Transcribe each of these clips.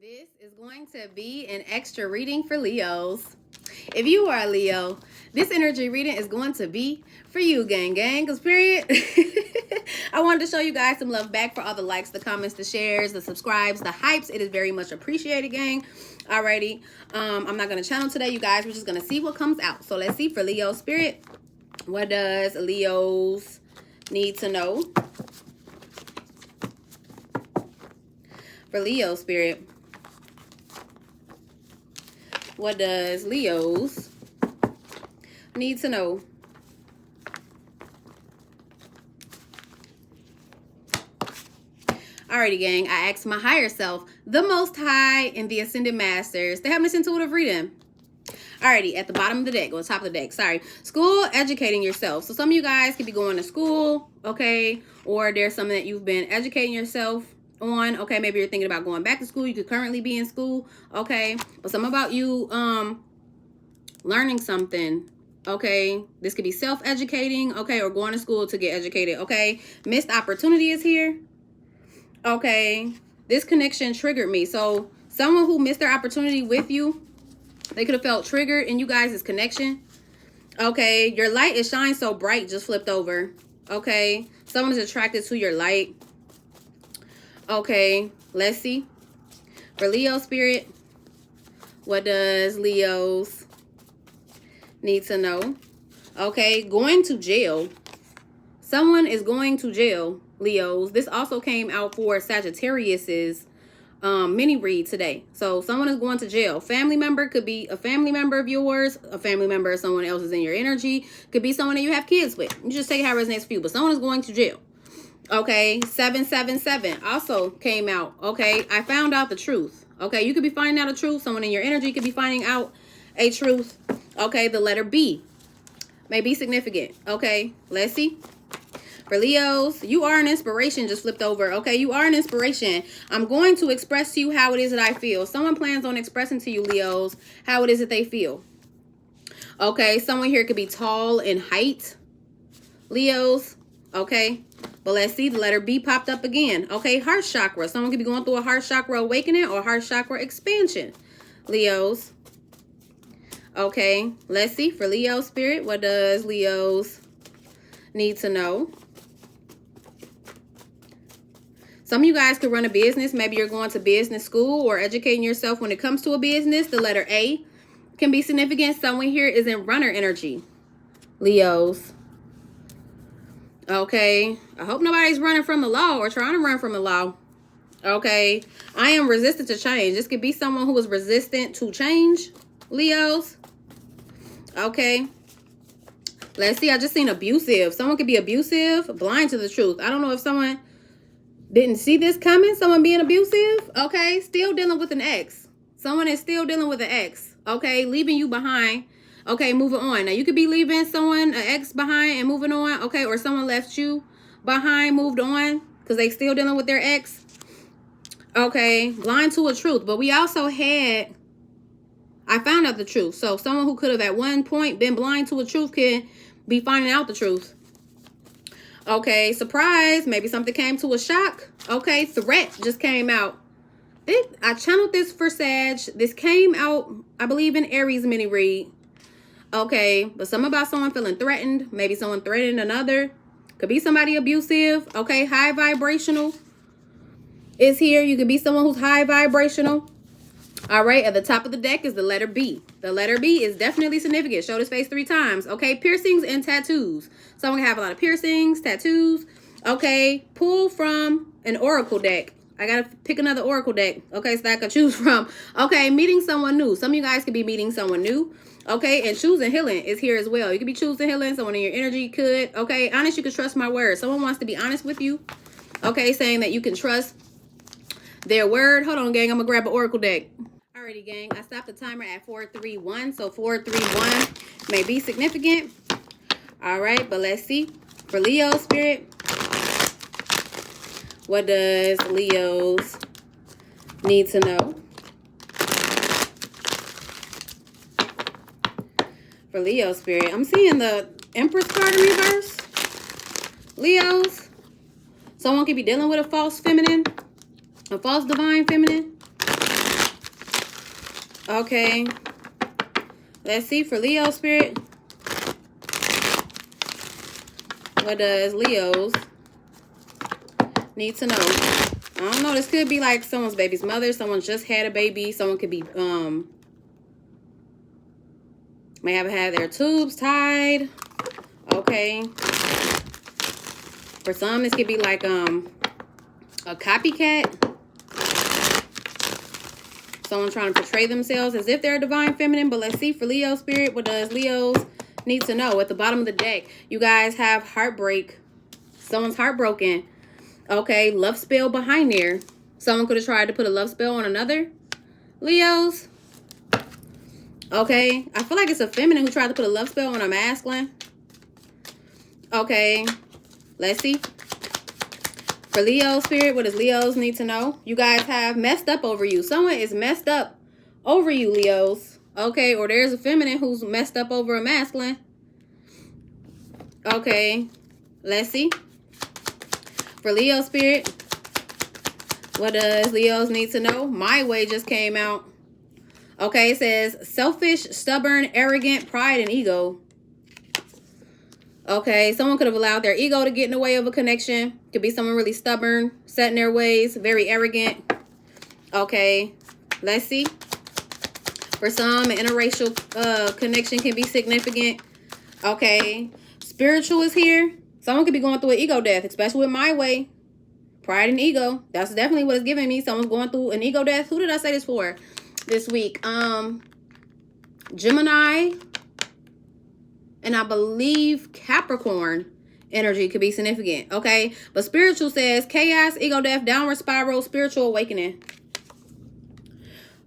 This is going to be an extra reading for Leos. If you are a Leo, this energy reading is going to be for you, gang. Because period. I wanted to show you guys some love back for all the likes, the comments, the shares, the subscribes, the hypes. It is very much appreciated, gang. Alrighty. I'm not going to channel today, you guys. We're just going to see what comes out. So let's see for Leo spirit. What does Leos need to know? For Leo spirit. What does Leos need to know? Alrighty, gang. I asked my higher self, the Most High, and the Ascended Masters to have this intuitive reading. Alrighty, at the bottom of the deck, or top of the deck, sorry. School, educating yourself. So some of you guys could be going to school, okay? Or there's something that you've been educating yourself on, okay? Maybe you're thinking about going back to school. You could currently be in school, okay? But something about you learning something, okay? This could be self-educating, okay? Or going to school to get educated, okay? Missed opportunity is here, okay? This connection triggered me. So someone who missed their opportunity with you, they could have felt triggered in you guys' connection, okay? Your light is shining so bright, just flipped over, okay? Someone is attracted to your light. Okay, let's see. For Leo spirit, what does Leos need to know? Okay, going to jail. Someone is going to jail, Leos. This also came out for Sagittarius's mini read today. So someone is going to jail. Family member could be a family member of yours, a family member of someone else is in your energy. Could be someone that you have kids with. You just take how it resonates for you. But someone is going to jail. Okay, 777 also came out. Okay, I found out the truth. Okay, you could be finding out a truth. Someone in your energy could be finding out a truth. Okay, the letter B may be significant. Okay, let's see. For Leos, you are an inspiration, just flipped over. Okay, you are an inspiration. I'm going to express to you how it is that I feel. Someone plans on expressing to you, Leos, how it is that they feel. Okay, someone here could be tall in height, Leos. Okay, but let's see, the letter B popped up again. Okay, heart chakra. Someone could be going through a heart chakra awakening or heart chakra expansion, Leos. Okay, let's see for Leo spirit. What does Leos need to know? Some of you guys could run a business. Maybe you're going to business school or educating yourself when it comes to a business. The letter A can be significant. Someone here is in runner energy, Leos. Okay, I hope nobody's running from the law or trying to run from the law. Okay, I am resistant to change. This could be someone who is resistant to change, Leos. Okay, let's see. I just seen abusive. Someone could be abusive, blind to the truth. I don't know if someone didn't see this coming, someone being abusive. Okay, still dealing with an ex. Someone is still dealing with an ex. Okay, leaving you behind. Okay, moving on. Now, you could be leaving someone, an ex behind and moving on. Okay, or someone left you behind, moved on because they still dealing with their ex. Okay, blind to a truth. But we also had, I found out the truth. So someone who could have at one point been blind to a truth can be finding out the truth. Okay, surprise. Maybe something came to a shock. Okay, threat just came out. I channeled this for Sag. This came out, I believe, in Aries mini read. Okay, but something about someone feeling threatened. Maybe someone threatened another. Could be somebody abusive. Okay, high vibrational is here. You could be someone who's high vibrational. All right, at the top of the deck is the letter B. The letter B is definitely significant. Show this face 3 times. Okay, piercings and tattoos. Someone can have a lot of piercings, tattoos. Okay, pull from an oracle deck. I got to pick another oracle deck. Okay, so that I could choose from. Okay, meeting someone new. Some of you guys could be meeting someone new. Okay, and choosing healing is here as well. You could be choosing healing. Someone in your energy could. Okay, honest, you can trust my word. Someone wants to be honest with you. Okay, saying that you can trust their word. Hold on, gang. I'm going to grab an oracle deck. Alrighty, gang. I stopped the timer at 431. So 431 may be significant. All right, but let's see. For Leo spirit, what does Leos need to know? For Leo spirit, I'm seeing the Empress card in reverse. Leos, someone could be dealing with a false feminine, a false divine feminine. Okay. Let's see for Leo spirit. What does Leos need to know? I don't know. This could be like someone's baby's mother. Someone just had a baby. Someone could be, may have had their tubes tied. Okay. For some, this could be like, a copycat. Someone trying to portray themselves as if they're a divine feminine. But let's see for Leo spirit. What does Leos need to know? At the bottom of the deck, you guys have heartbreak. Someone's heartbroken. Okay, love spell behind there. Someone could have tried to put a love spell on another. Leos. Okay, I feel like it's a feminine who tried to put a love spell on a masculine. Okay, let's see. For Leo spirit, what does Leos need to know? You guys have messed up over you. Someone is messed up over you, Leos. Okay, or there's a feminine who's messed up over a masculine. Okay, let's see. For Leo spirit, what does Leos need to know? My way just came out. Okay, it says selfish, stubborn, arrogant, pride, and ego. Okay, someone could have allowed their ego to get in the way of a connection. Could be someone really stubborn, set in their ways, very arrogant. Okay, let's see. For some, an interracial connection can be significant. Okay, spiritual is here. Someone could be going through an ego death, especially with my way. Pride and ego. That's definitely what it's giving me. Someone's going through an ego death. Who did I say this for this week? Gemini. And I believe Capricorn energy could be significant. Okay. But spiritual says chaos, ego death, downward spiral, spiritual awakening.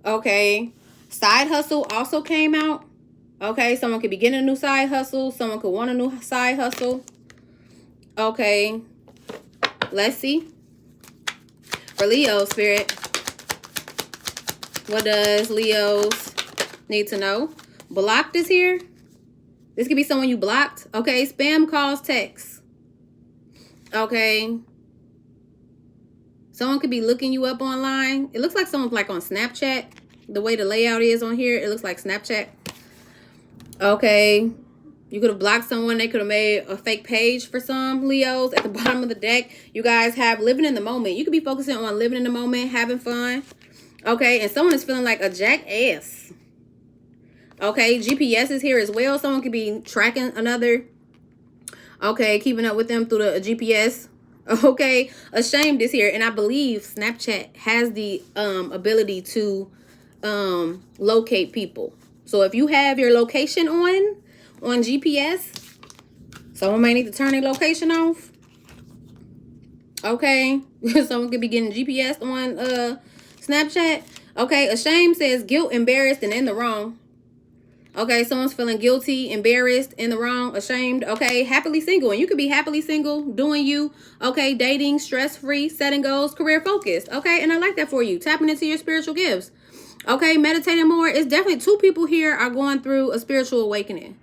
Okay. Side hustle also came out. Okay. Someone could be getting a new side hustle. Someone could want a new side hustle. Okay. Let's see. For Leo spirit, what does Leos need to know? Blocked is here. This could be someone you blocked. Okay. Spam calls, texts. Okay. Someone could be looking you up online. It looks like someone's like on Snapchat. The way the layout is on here, it looks like Snapchat. Okay. You could have blocked someone. They could have made a fake page for some Leos. At the bottom of the deck, you guys have living in the moment. You could be focusing on living in the moment, having fun. Okay. And someone is feeling like a jackass. Okay. GPS is here as well. Someone could be tracking another. Okay. Keeping up with them through the GPS. Okay. Ashamed is here. And I believe Snapchat has the ability to locate people. So if you have your location on GPS, someone might need to turn their location off. Okay. Someone could be getting GPS on Snapchat. Okay. Ashamed says guilt, embarrassed, and in the wrong. Okay. Someone's feeling guilty, embarrassed, in the wrong, ashamed. Okay. Happily single. And you could be happily single, doing you. Okay. Dating, stress-free, setting goals, career focused. Okay. And I like that for you. Tapping into your spiritual gifts. Okay. Meditating more. It's definitely two people here are going through a spiritual awakening.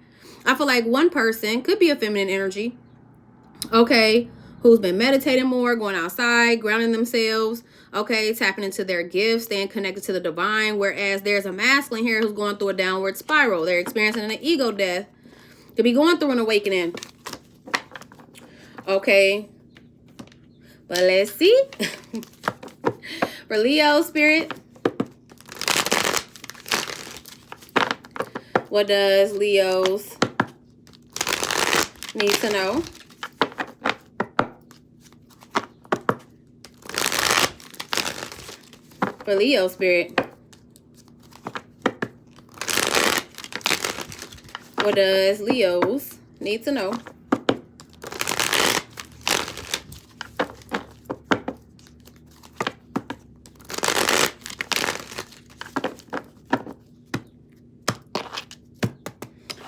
I feel like one person could be a feminine energy. Okay. Who's been meditating more, going outside, grounding themselves. Okay. Tapping into their gifts, staying connected to the divine. Whereas there's a masculine here who's going through a downward spiral. They're experiencing an ego death. Could be going through an awakening. Okay. But let's see. For Leo spirit, what does Leos need to know? For Leo spirit, what does Leos need to know?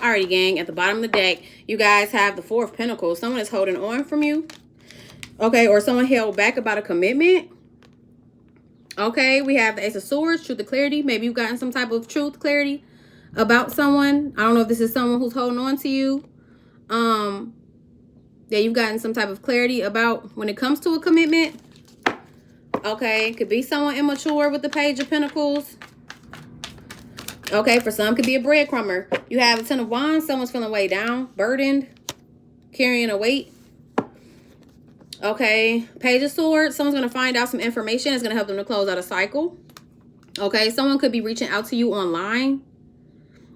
Alrighty, gang. At the bottom of the deck, you guys have the Four of Pentacles. Someone is holding on from you. Okay, or someone held back about a commitment. Okay, we have the Ace of Swords, truth and clarity. Maybe you've gotten some type of truth, clarity about someone. I don't know if this is someone who's holding on to you. Yeah, you've gotten some type of clarity about when it comes to a commitment. Okay, could be someone immature with the Page of Pentacles. Okay, for some, could be a breadcrumber. You have a 10 of Wands. Someone's feeling weighed down, burdened, carrying a weight. Okay, Page of Swords. Someone's going to find out some information that's going to help them to close out a cycle. Okay, someone could be reaching out to you online.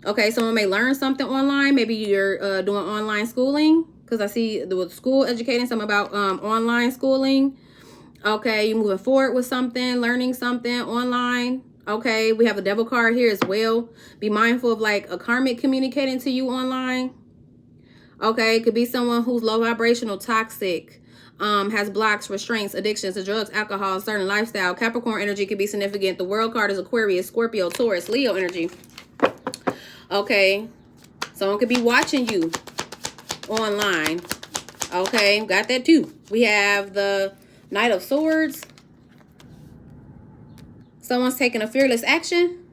Okay, someone may learn something online. Maybe you're doing online schooling, because I see with school educating something about online schooling. Okay, you're moving forward with something, learning something online. Okay, we have a Devil card here as well. Be mindful of like a karmic communicating to you online. Okay, it could be someone who's low vibrational, toxic, has blocks, restraints, addictions to drugs, alcohol, certain lifestyle. Capricorn energy could be significant. The World card is Aquarius, Scorpio, Taurus, Leo energy. Okay, someone could be watching you online. Okay, got that too. We have the Knight of Swords. Someone's taking a fearless action.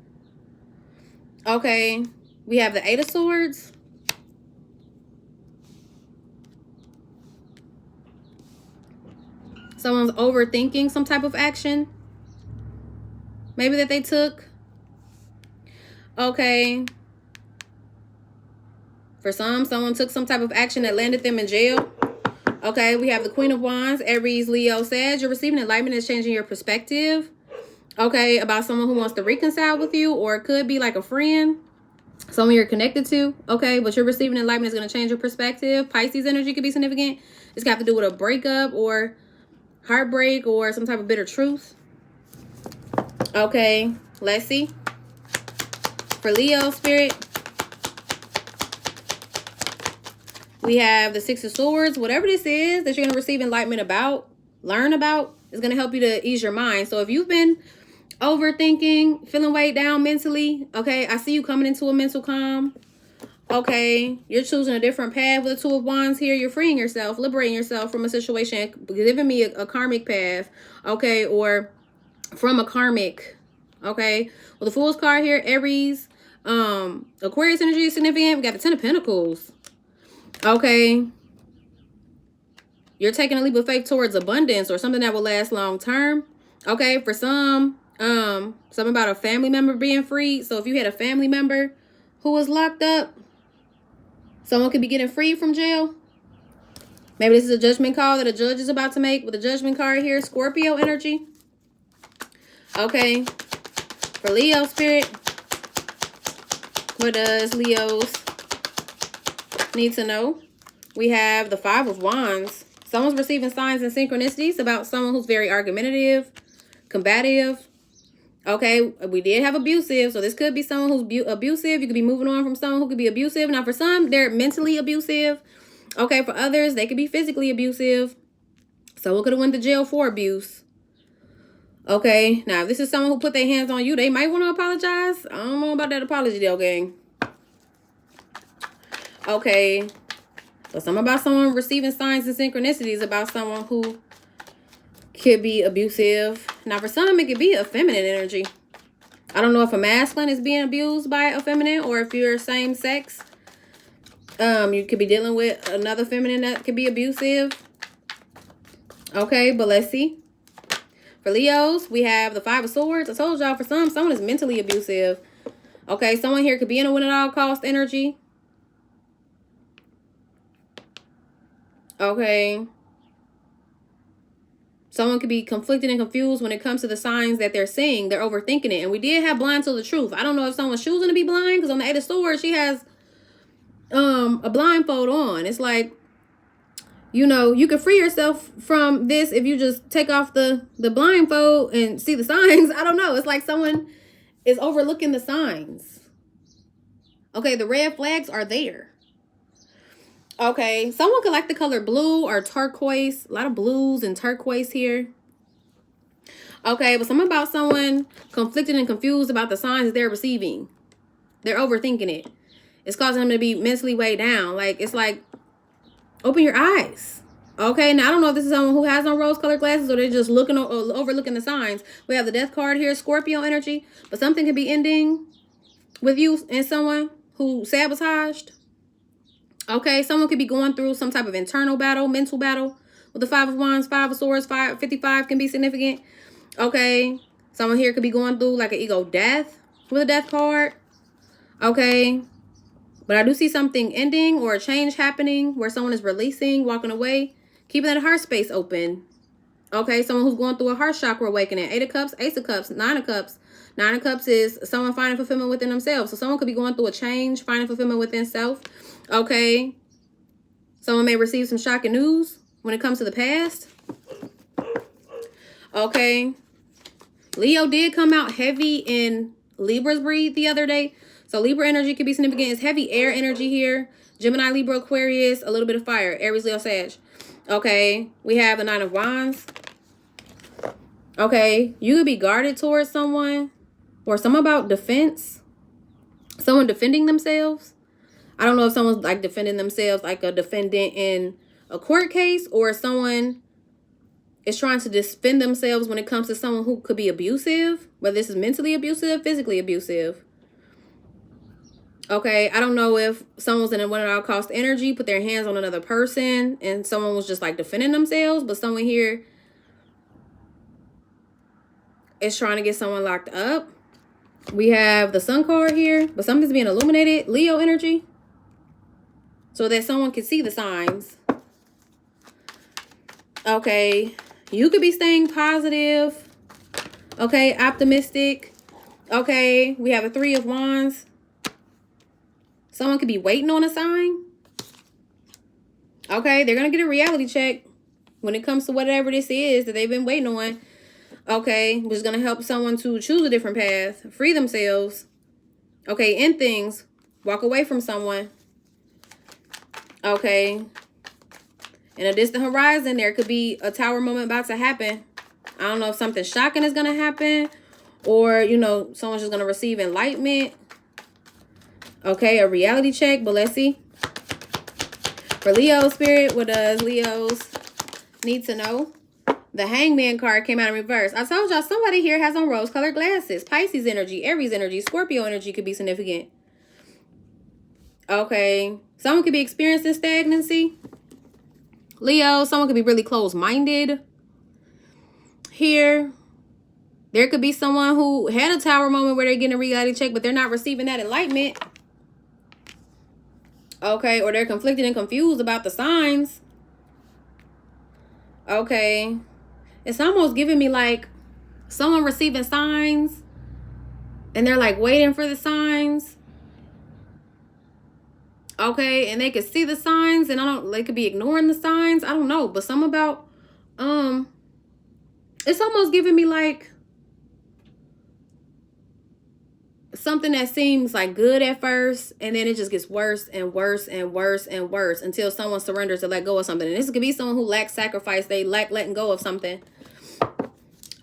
Okay, we have the Eight of Swords. Someone's overthinking some type of action, maybe that they took. Okay, for some, someone took some type of action that landed them in jail. Okay, we have the Queen of Wands, Aries, Leo, Sag. You're receiving enlightenment that's changing your perspective. Okay, about someone who wants to reconcile with you, or it could be like a friend, someone you're connected to. Okay, but you're receiving enlightenment is going to change your perspective. Pisces energy could be significant. It's got to do with a breakup or heartbreak or some type of bitter truth. Okay, let's see. For Leo spirit, we have the Six of Swords. Whatever this is that you're going to receive enlightenment about, learn about, is going to help you to ease your mind. So if you've been overthinking, feeling weighed down mentally, okay, I see you coming into a mental calm. Okay, you're choosing a different path with the Two of Wands here. You're freeing yourself, liberating yourself from a situation, giving me a karmic path, okay, or from a karmic, okay. Well, the Fool's card here, Aries, Aquarius energy is significant. We got the Ten of Pentacles. Okay, you're taking a leap of faith towards abundance or something that will last long term. Okay, for some, something about a family member being freed. So if you had a family member who was locked up, someone could be getting freed from jail. Maybe this is a judgment call that a judge is about to make with the Judgment card here, Scorpio energy. Okay, for Leo spirit, what does Leo's need to know? We have the Five of Wands. Someone's receiving signs and synchronicities about someone who's very argumentative, combative. Okay, we did have abusive, so this could be someone who's abusive. You could be moving on from someone who could be abusive. Now, for some, they're mentally abusive. Okay, for others, they could be physically abusive. Someone could have went to jail for abuse. Okay, now if this is someone who put their hands on you, they might want to apologize. I don't know about that apology though, gang. Okay, so something about someone receiving signs and synchronicities about someone who could be abusive. Now, for some, it could be a feminine energy. I don't know if a masculine is being abused by a feminine, or if you're same sex. You could be dealing with another feminine that could be abusive. Okay, but let's see. For Leos, we have the Five of Swords. I told y'all, for some, someone is mentally abusive. Okay, someone here could be in a win at all cost energy. Okay. Someone could be conflicted and confused when it comes to the signs that they're seeing. They're overthinking it. And we did have blind to the truth. I don't know if someone's choosing to be blind, because on the Eight of Swords, she has a blindfold on. It's like, you know, you can free yourself from this if you just take off the blindfold and see the signs. I don't know. It's like someone is overlooking the signs. Okay, the red flags are there. Okay, someone could like the color blue or turquoise. A lot of blues and turquoise here. Okay, but something about someone conflicted and confused about the signs that they're receiving. They're overthinking it. It's causing them to be mentally weighed down. Like, it's like, open your eyes. Okay, now I don't know if this is someone who has on rose-colored glasses or they're just looking overlooking the signs. We have the Death card here, Scorpio energy. But something could be ending with you and someone who sabotaged. Okay, someone could be going through some type of internal battle, mental battle. With the Five of Wands, Five of Swords, 55 can be significant. Okay, someone here could be going through like an ego death with a Death card. Okay. But I do see something ending or a change happening where someone is releasing, walking away, keeping that heart space open. Okay, someone who's going through a heart chakra awakening. 8 of Cups, Ace of Cups, 9 of Cups. 9 of Cups is someone finding fulfillment within themselves. So someone could be going through a change, finding fulfillment within self. Okay. Someone may receive some shocking news when it comes to the past. Okay. Leo did come out heavy in Libra's breed the other day. So Libra energy could be significant. It's heavy air energy here. Gemini, Libra, Aquarius, a little bit of fire. Aries, Leo, Sag. Okay. We have the 9 of Wands. Okay. You could be guarded towards someone. Or something about defense. Someone defending themselves. I don't know if someone's like defending themselves like a defendant in a court case. Or someone is trying to defend themselves when it comes to someone who could be abusive. Whether this is mentally abusive, physically abusive. Okay, I don't know if someone's in a one-at-all-cost energy, put their hands on another person, and someone was just like defending themselves, but someone here is trying to get someone locked up. We have the Sun card here, but something's being illuminated. Leo energy. So that someone can see the signs. Okay, you could be staying positive. Okay, optimistic. Okay, we have a 3 of Wands. Someone could be waiting on a sign. Okay, they're going to get a reality check when it comes to whatever this is that they've been waiting on. Okay, which is going to help someone to choose a different path, free themselves. Okay, end things, walk away from someone. Okay, in a distant horizon, there could be a tower moment about to happen. I don't know if something shocking is going to happen or, you know, someone's just going to receive enlightenment. Okay, a reality check, but let's see. For Leo spirit, what does Leos need to know? The Hangman card came out in reverse. I told y'all somebody here has on rose-colored glasses. Pisces energy, Aries energy, Scorpio energy could be significant. Okay, someone could be experiencing stagnancy. Leo, someone could be really closed-minded. Here, there could be someone who had a tower moment where they're getting a reality check, but they're not receiving that enlightenment. Okay, or they're conflicted and confused about the signs. Okay. It's almost giving me like someone receiving signs and they're like waiting for the signs. Okay, and they could see the signs and they could be ignoring the signs. I don't know, but something about it's almost giving me like something that seems like good at first, and then it just gets worse and worse and worse and worse until someone surrenders to let go of something. And this could be someone who lacks sacrifice. They lack letting go of something.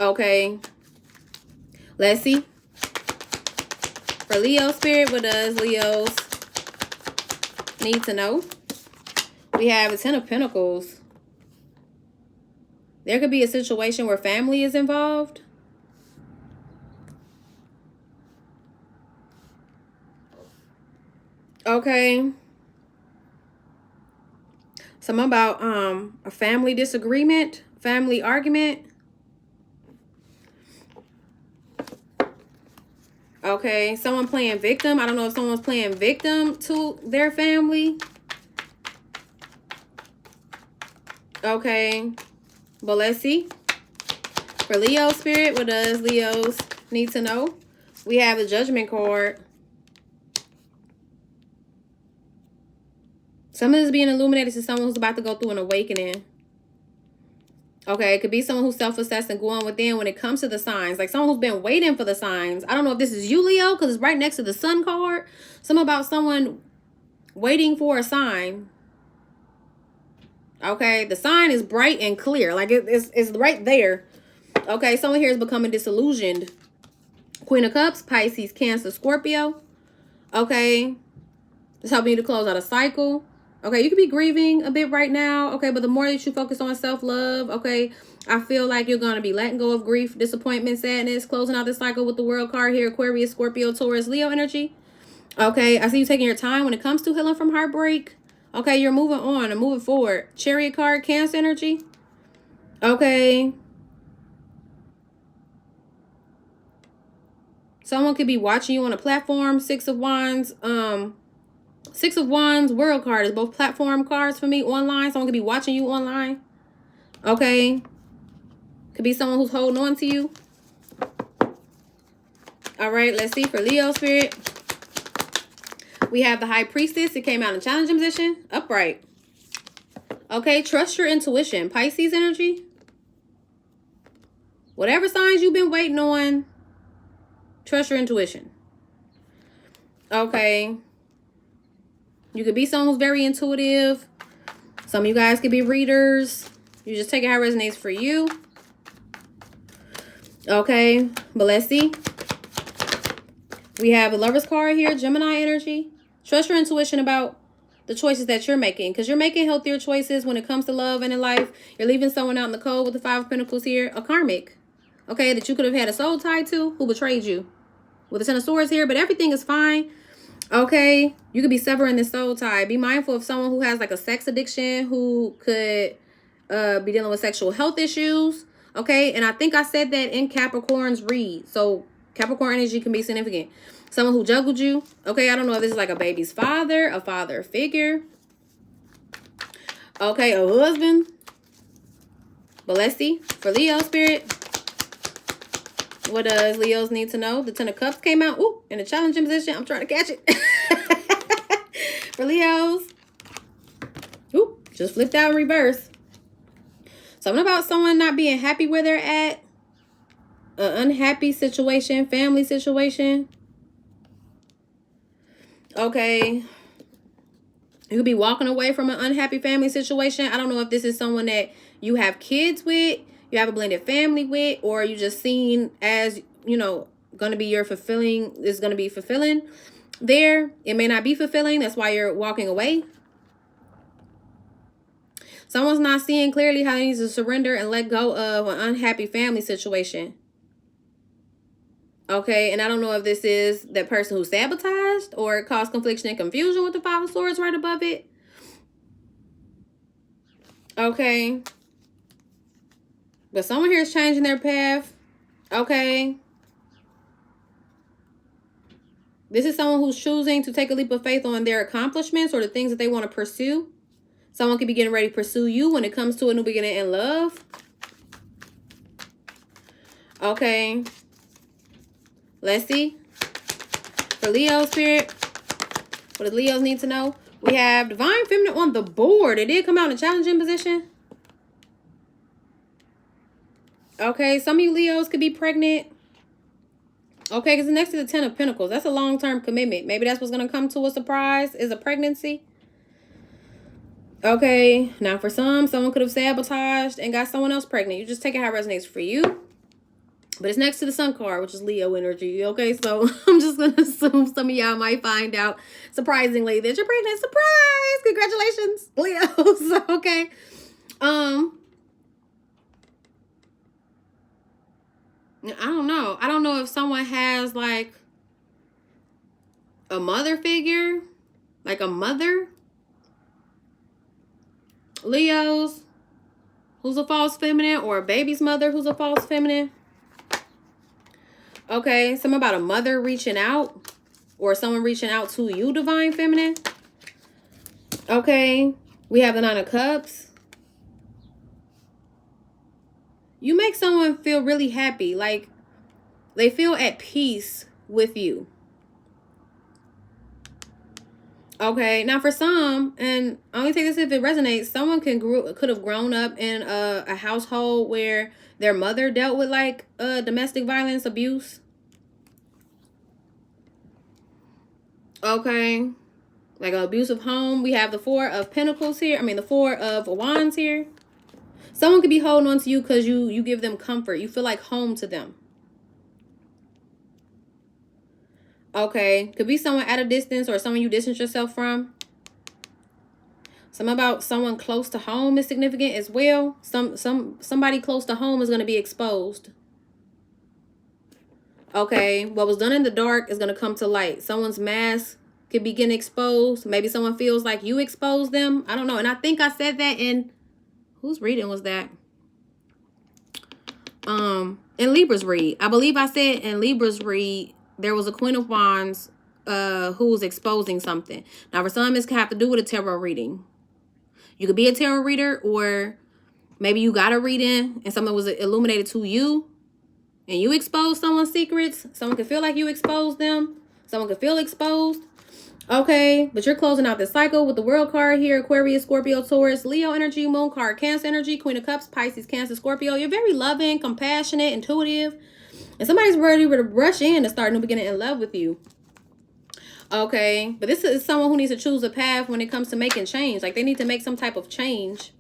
Okay. Let's see. For Leo spirit, what does Leos need to know? We have the 10 of Pentacles. There could be a situation where family is involved. Okay. Something about a family disagreement, family argument. Okay, someone playing victim. I don't know if someone's playing victim to their family. Okay, but let's see. For Leo spirit, what does Leos need to know? We have the Judgment card. Someone is being illuminated to someone who's about to go through an awakening. Okay, it could be someone who's self-assessed and going within when it comes to the signs. Like someone who's been waiting for the signs. I don't know if this is you, Leo, because it's right next to the Sun card. Something about someone waiting for a sign. Okay, the sign is bright and clear. Like it's right there. Okay, someone here is becoming disillusioned. Queen of Cups, Pisces, Cancer, Scorpio. Okay, it's helping you to close out a cycle. Okay, you could be grieving a bit right now. Okay, but the more that you focus on self-love, okay, I feel like you're going to be letting go of grief, disappointment, sadness, closing out this cycle with the World card here, Aquarius, Scorpio, Taurus, Leo energy. Okay, I see you taking your time when it comes to healing from heartbreak. Okay, you're moving on and moving forward. Chariot card, Cancer energy. Okay. Someone could be watching you on a platform. Six of Wands, World card is both platform cards for me online. Someone could be watching you online. Okay. Could be someone who's holding on to you. All right, let's see for Leo spirit. We have the High Priestess. It came out in challenging position. Upright. Okay, trust your intuition. Pisces energy. Whatever signs you've been waiting on, trust your intuition. Okay. You could be someone who's very intuitive. Some of you guys could be readers. You just take it how it resonates for you. Okay, but let's see. We have the Lover's card here, Gemini energy. Trust your intuition about the choices that you're making, because you're making healthier choices when it comes to love and in life. You're leaving someone out in the cold with the Five of Pentacles here, a karmic, okay, that you could have had a soul tie to, who betrayed you. With the Ten of Swords here, but everything is fine. Okay, you could be severing this soul tie. Be mindful of someone who has like a sex addiction, who could be dealing with sexual health issues. Okay, and I think I said that in Capricorn's read. So Capricorn energy can be significant. Someone who juggled you. Okay, I don't know if this is like a baby's father, a father figure. Okay, a husband. But let's see. For Leo spirit, what does Leos need to know? The Ten of Cups came out. Ooh, in a challenging position. I'm trying to catch it. For Leos. Ooh, just flipped out in reverse. Something about someone not being happy where they're at. An unhappy situation, family situation. Okay. You could be walking away from an unhappy family situation. I don't know if this is someone that you have kids with, you have a blended family with, or you just seen as, you know, going to be your fulfilling, is going to be fulfilling there. It may not be fulfilling. That's why you're walking away. Someone's not seeing clearly how they need to surrender and let go of an unhappy family situation. Okay, and I don't know if this is that person who sabotaged or caused confliction and confusion with the Five of Swords right above it. Okay. But someone here is changing their path. Okay. This is someone who's choosing to take a leap of faith on their accomplishments or the things that they want to pursue. Someone could be getting ready to pursue you when it comes to a new beginning in love. Okay. Let's see. For Leo spirit, what does Leos need to know? We have Divine Feminine on the board. It did come out in a challenging position. Okay, some of you Leos could be pregnant. Okay, because next to the Ten of Pentacles, that's a long-term commitment. Maybe that's what's going to come to a surprise, is a pregnancy. Okay, now for some, someone could have sabotaged and got someone else pregnant. You just take it how it resonates for you. But it's next to the Sun card, which is Leo energy. Okay, so I'm just going to assume some of y'all might find out, surprisingly, that you're pregnant. Surprise! Congratulations, Leos. Okay. I don't know. I don't know if someone has, like, a mother figure. Like a mother. Leos, who's a false feminine, or a baby's mother who's a false feminine. Okay, something about a mother reaching out, or someone reaching out to you, Divine Feminine. Okay, we have the Nine of Cups. You make someone feel really happy, like they feel at peace with you. Okay, now for some, and I only take this if it resonates, someone could have grown up in a household where their mother dealt with like domestic violence, abuse. Okay, like an abusive home. We have the Four of Pentacles here. I mean, the Four of Wands here. Someone could be holding on to you because you give them comfort. You feel like home to them. Okay, could be someone at a distance or someone you distance yourself from. Something about someone close to home is significant as well. Somebody close to home is going to be exposed. Okay, what was done in the dark is going to come to light. Someone's mask could be getting exposed. Maybe someone feels like you exposed them. I don't know. And I think I said that in... Whose reading was that? In Libra's read. I believe I said in Libra's read there was a Queen of Wands who was exposing something. Now, for some, this could have to do with a tarot reading. You could be a tarot reader, or maybe you got a reading and something was illuminated to you and you exposed someone's secrets. Someone could feel like you exposed them. Someone could feel exposed. Okay, but you're closing out this cycle with the World card here. Aquarius, Scorpio, Taurus, Leo energy, Moon card, Cancer energy, Queen of Cups, Pisces, Cancer, Scorpio. You're very loving, compassionate, intuitive. And somebody's ready to rush in to start a new beginning in love with you. Okay, but this is someone who needs to choose a path when it comes to making change. Like, they need to make some type of change.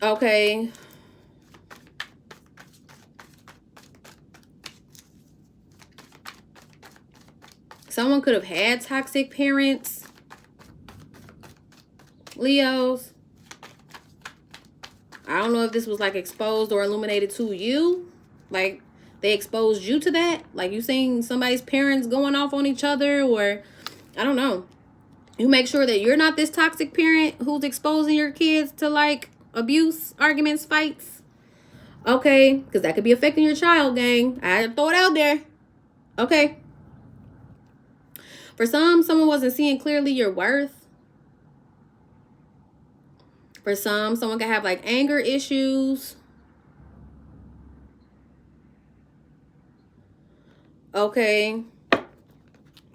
Okay. Someone could have had toxic parents. Leos. I don't know if this was like exposed or illuminated to you. Like, they exposed you to that. Like, you seen somebody's parents going off on each other, or I don't know. You make sure that you're not this toxic parent who's exposing your kids to like abuse, arguments, fights. Okay, because that could be affecting your child, gang. I had to throw it out there. Okay. For some, someone wasn't seeing clearly your worth. For some, someone could have like anger issues. Okay.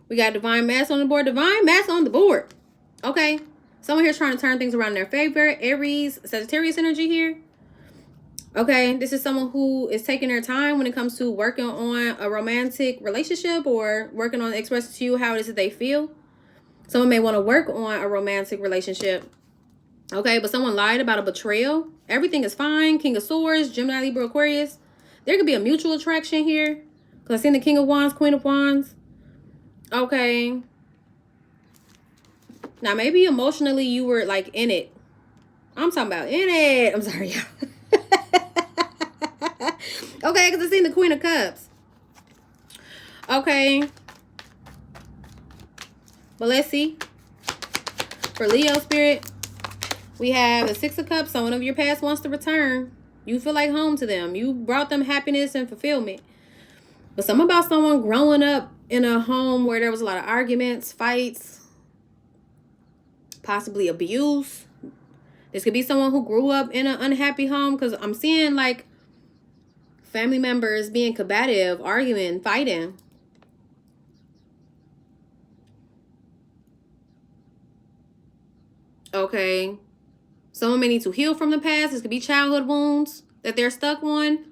We got Divine Mass on the board. Divine Mass on the board. Okay. Someone here's trying to turn things around in their favor. Aries, Sagittarius energy here. Okay. This is someone who is taking their time when it comes to working on a romantic relationship, or working on expressing to you how it is that they feel. Someone may want to work on a romantic relationship. Okay. But someone lied about a betrayal. Everything is fine. King of Swords, Gemini, Libra, Aquarius. There could be a mutual attraction here. Because I seen the King of Wands, Queen of Wands. Okay. Now, maybe emotionally you were like in it. I'm talking about in it. I'm sorry, y'all. Okay, because I seen the Queen of Cups. Okay. But let's see. For Leo spirit, we have the Six of Cups. Someone of your past wants to return. You feel like home to them. You brought them happiness and fulfillment. But something about someone growing up in a home where there was a lot of arguments, fights, possibly abuse. This could be someone who grew up in an unhappy home, because I'm seeing like family members being combative, arguing, fighting. Okay. Someone may need to heal from the past. This could be childhood wounds that they're stuck on,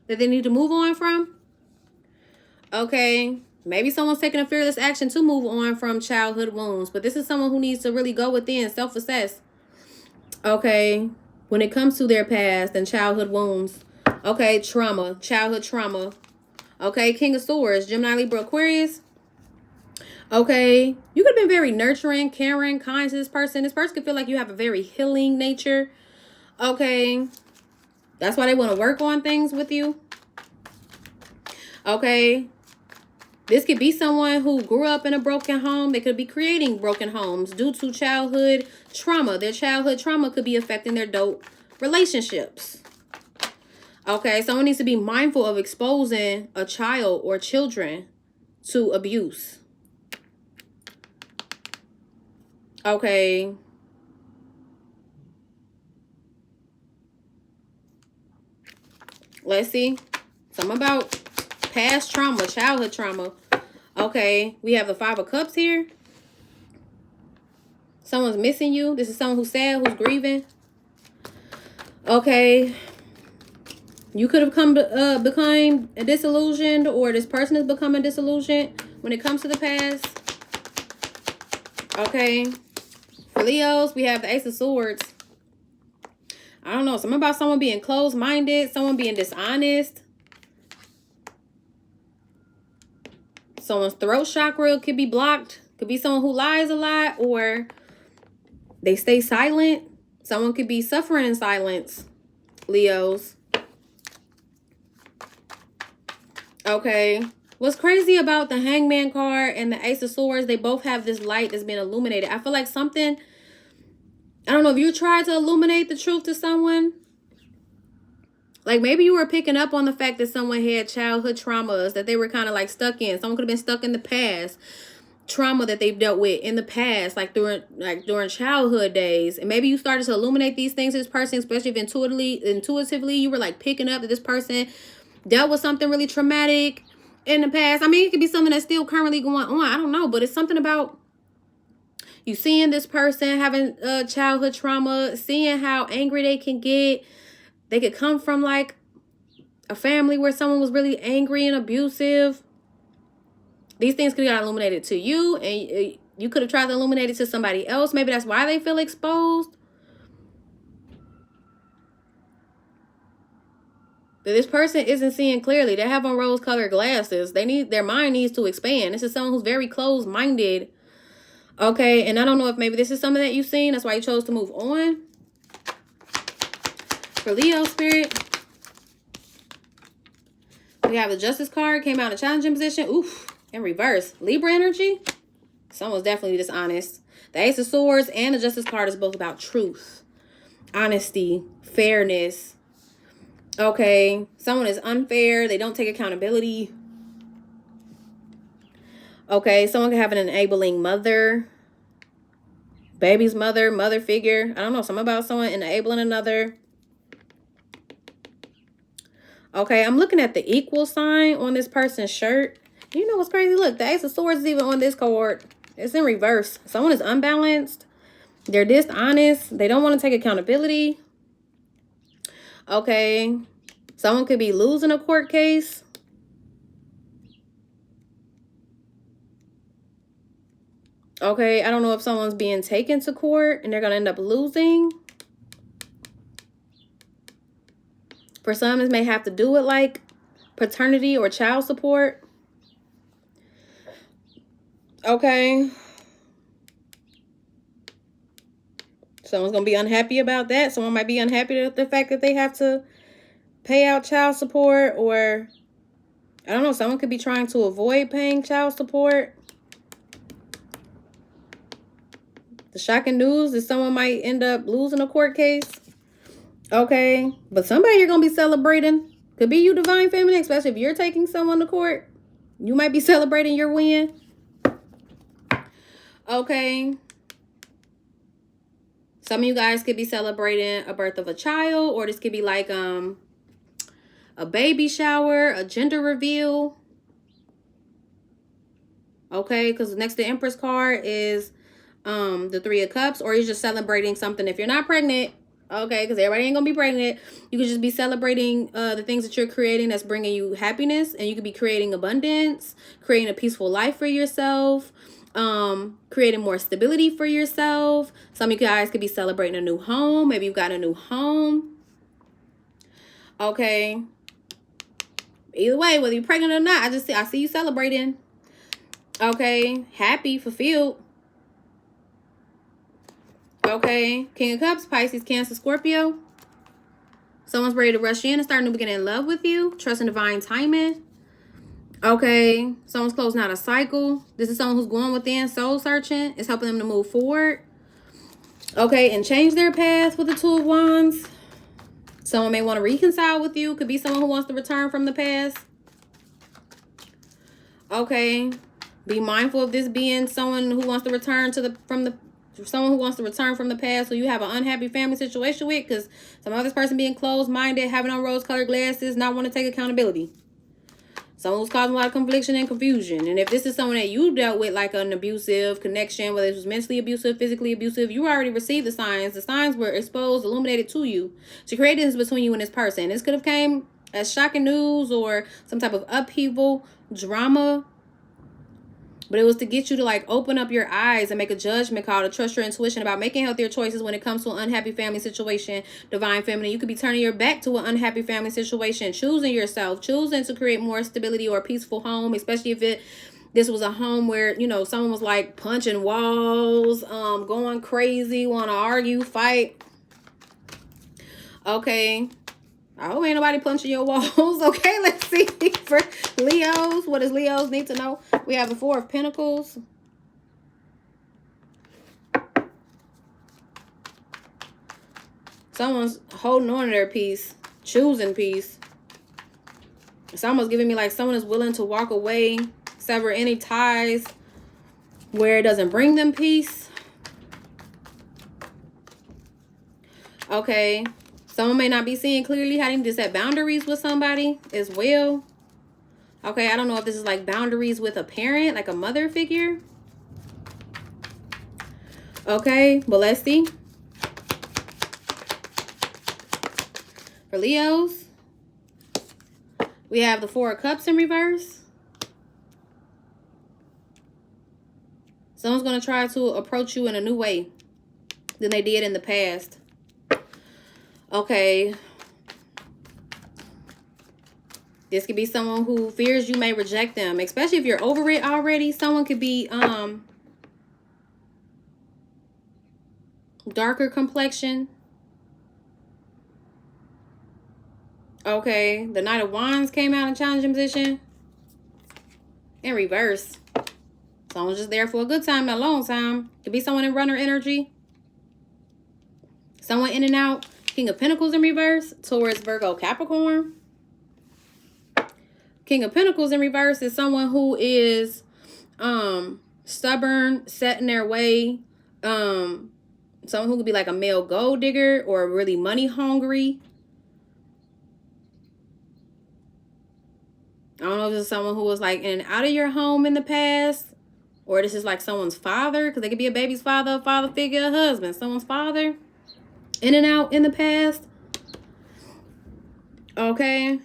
that they need to move on from. Okay, maybe someone's taking a fearless action to move on from childhood wounds. But this is someone who needs to really go within, self-assess. Okay, when it comes to their past and childhood wounds. Okay, trauma, childhood trauma. Okay, King of Swords, Gemini, Libra, Aquarius. Okay, you could have been very nurturing, caring, kind to this person. This person could feel like you have a very healing nature. Okay, that's why they want to work on things with you. Okay. This could be someone who grew up in a broken home. They could be creating broken homes due to childhood trauma. Their childhood trauma could be affecting their adult relationships. Okay, someone needs to be mindful of exposing a child or children to abuse. Okay. Let's see. Something about past trauma, childhood trauma. Okay, we have the Five of Cups here. Someone's missing you. This is someone who's sad, who's grieving. Okay. You could have become disillusioned, or this person is becoming disillusioned when it comes to the past. Okay. For Leos, we have the Ace of Swords. I don't know. Something about someone being closed-minded, someone being dishonest. Someone's throat chakra could be blocked. Could be someone who lies a lot, or they stay silent. Someone could be suffering in silence. Leos. Okay. What's crazy about the Hangman card and the Ace of Swords, they both have this light that's been illuminated. I feel like something, I don't know if you tried to illuminate the truth to someone. Like maybe you were picking up on the fact that someone had childhood traumas that they were kind of like stuck in. Someone could have been stuck in the past. Trauma that they've dealt with in the past, like during childhood days. And maybe you started to illuminate these things to this person, especially if intuitively you were like picking up that this person dealt with something really traumatic in the past. I mean, it could be something that's still currently going on. I don't know, but it's something about you seeing this person having childhood trauma, seeing how angry they can get. They could come from like a family where someone was really angry and abusive. These things could have got illuminated to you, and you could have tried to illuminate it to somebody else. Maybe that's why they feel exposed. That this person isn't seeing clearly. They have on rose-colored glasses. Their mind needs to expand. This is someone who's very closed-minded. Okay, and I don't know if maybe this is something that you've seen. That's why you chose to move on. For Leo spirit, we have the Justice card. Came out in a challenging position. Oof. In reverse, Libra energy. Someone's definitely dishonest. The Ace of Swords and the Justice card is both about truth, honesty, fairness. Okay, someone is unfair. They don't take accountability. Okay, someone can have an enabling mother, baby's mother, mother figure. I don't know, something about someone enabling another. Okay, I'm looking at the equal sign on this person's shirt. You know what's crazy? Look, the Ace of Swords is even on this card. It's in reverse. Someone is unbalanced. They're dishonest. They don't want to take accountability. Okay. Someone could be losing a court case. Okay. I don't know if someone's being taken to court and they're going to end up losing. For some, this may have to do with like paternity or child support. Okay. Someone's going to be unhappy about that. Someone might be unhappy with the fact that they have to pay out child support, or I don't know, someone could be trying to avoid paying child support. The shocking news is someone might end up losing a court case. Okay. But somebody you're going to be celebrating. Could be you, divine feminine, especially if you're taking someone to court. You might be celebrating your win. Okay. Some of you guys could be celebrating a birth of a child, or this could be like a baby shower, a gender reveal. Okay, because next to the Empress card is the Three of Cups, or you're just celebrating something if you're not pregnant. Okay, because everybody ain't gonna be pregnant. You could just be celebrating the things that you're creating that's bringing you happiness, and you could be creating abundance, creating a peaceful life for yourself, creating more stability for yourself. Some of you guys could be celebrating a new home. Maybe you've got a new home. Okay. Either way, whether you're pregnant or not, I see you celebrating. Okay. Happy, fulfilled. Okay. King of Cups, Pisces, Cancer, Scorpio. Someone's ready to rush in and start a new beginning in love with you. Trust in divine timing. Okay. Someone's closing out a cycle. This is someone who's going within, soul searching. It's helping them to move forward. Okay. And change their path with the Two of Wands. Someone may want to reconcile with you. Could be someone who wants to return from the past. Okay. Be mindful of this being someone who wants to return someone who wants to return from the past, so you have an unhappy family situation with, because some other person being closed-minded, having on rose-colored glasses, not want to take accountability. Someone who's causing a lot of confliction and confusion. And if this is someone that you dealt with, like an abusive connection, whether it was mentally abusive, physically abusive, you already received the signs. The signs were exposed, illuminated to you to create this between you and this person. This could have came as shocking news or some type of upheaval, drama. But it was to get you to like open up your eyes and make a judgment call, to trust your intuition about making healthier choices when it comes to an unhappy family situation. Divine feminine, you could be turning your back to an unhappy family situation, choosing yourself, choosing to create more stability or a peaceful home, especially if this was a home where, you know, someone was like punching walls, going crazy, want to argue, fight. Okay. I hope ain't nobody punching your walls. Okay, let's see for Leos. What does Leos need to know? We have the Four of Pentacles. Someone's holding on to their peace. Choosing peace. It's almost giving me like someone is willing to walk away, sever any ties where it doesn't bring them peace. Okay. Someone may not be seeing clearly how they need to set boundaries with somebody as well. Okay, I don't know if this is like boundaries with a parent, like a mother figure. Okay, but let's see. For Leos, we have the Four of Cups in reverse. Someone's going to try to approach you in a new way than they did in the past. Okay. This could be someone who fears you may reject them, especially if you're over it already. Someone could be darker complexion. Okay, the Knight of Wands came out in challenging position. In reverse. Someone's just there for a good time, not a long time. Could be someone in runner energy. Someone in and out. King of Pentacles in reverse. Taurus, Virgo, Capricorn. King of Pentacles in reverse is someone who is stubborn, set in their way. Someone who could be like a male gold digger or really money hungry. I don't know if this is someone who was like in and out of your home in the past. Or this is like someone's father. Because they could be a baby's father, a father figure, a husband. Someone's father. In and out in the past. Okay.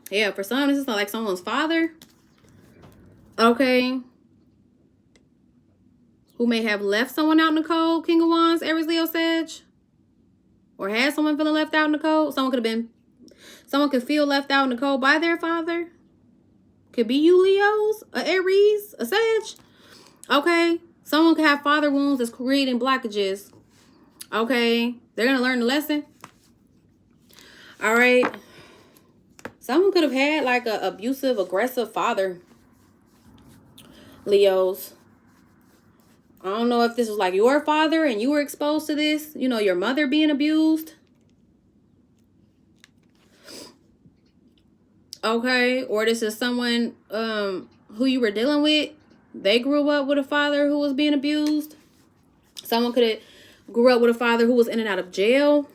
Yeah, for some, this is like someone's father. Okay. Who may have left someone out in the cold. King of Wands, Aries, Leo, Sag. Or had someone feeling left out in the cold. Someone could feel left out in the cold by their father. Could be you, Leos, a Aries, a Sag. Okay. Someone could have father wounds that's creating blockages. Okay. They're going to learn the lesson. All right. Someone could have had like a abusive, aggressive father. Leos. I don't know if this was like your father and you were exposed to this. You know, your mother being abused. Okay. Or this is someone who you were dealing with. They grew up with a father who was being abused. Someone could have grew up with a father who was in and out of jail.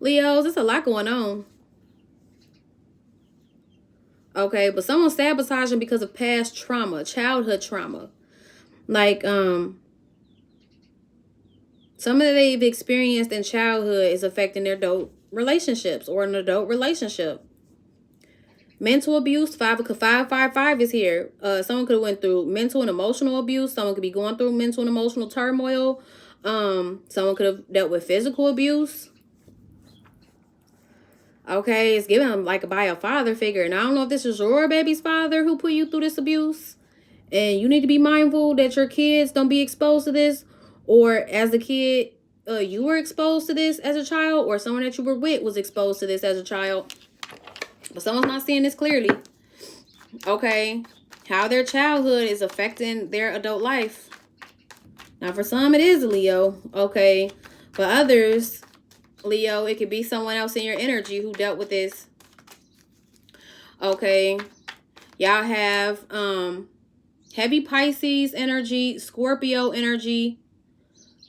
Leos, there's a lot going on. Okay, but someone's sabotaging because of past trauma, childhood trauma. Like, something that they've experienced in childhood is affecting their adult relationships or an adult relationship. Mental abuse, 555 is here. Someone could have went through mental and emotional abuse. Someone could be going through mental and emotional turmoil. Someone could have dealt with physical abuse. Okay, it's given like by a father figure. And I don't know if this is your baby's father who put you through this abuse. And you need to be mindful that your kids don't be exposed to this. Or as a kid, you were exposed to this as a child. Or someone that you were with was exposed to this as a child. But someone's not seeing this clearly. Okay, how their childhood is affecting their adult life. Now, for some, it is a Leo. Okay, for others, Leo, it could be someone else in your energy who dealt with this. Okay, y'all have heavy Pisces energy, Scorpio energy,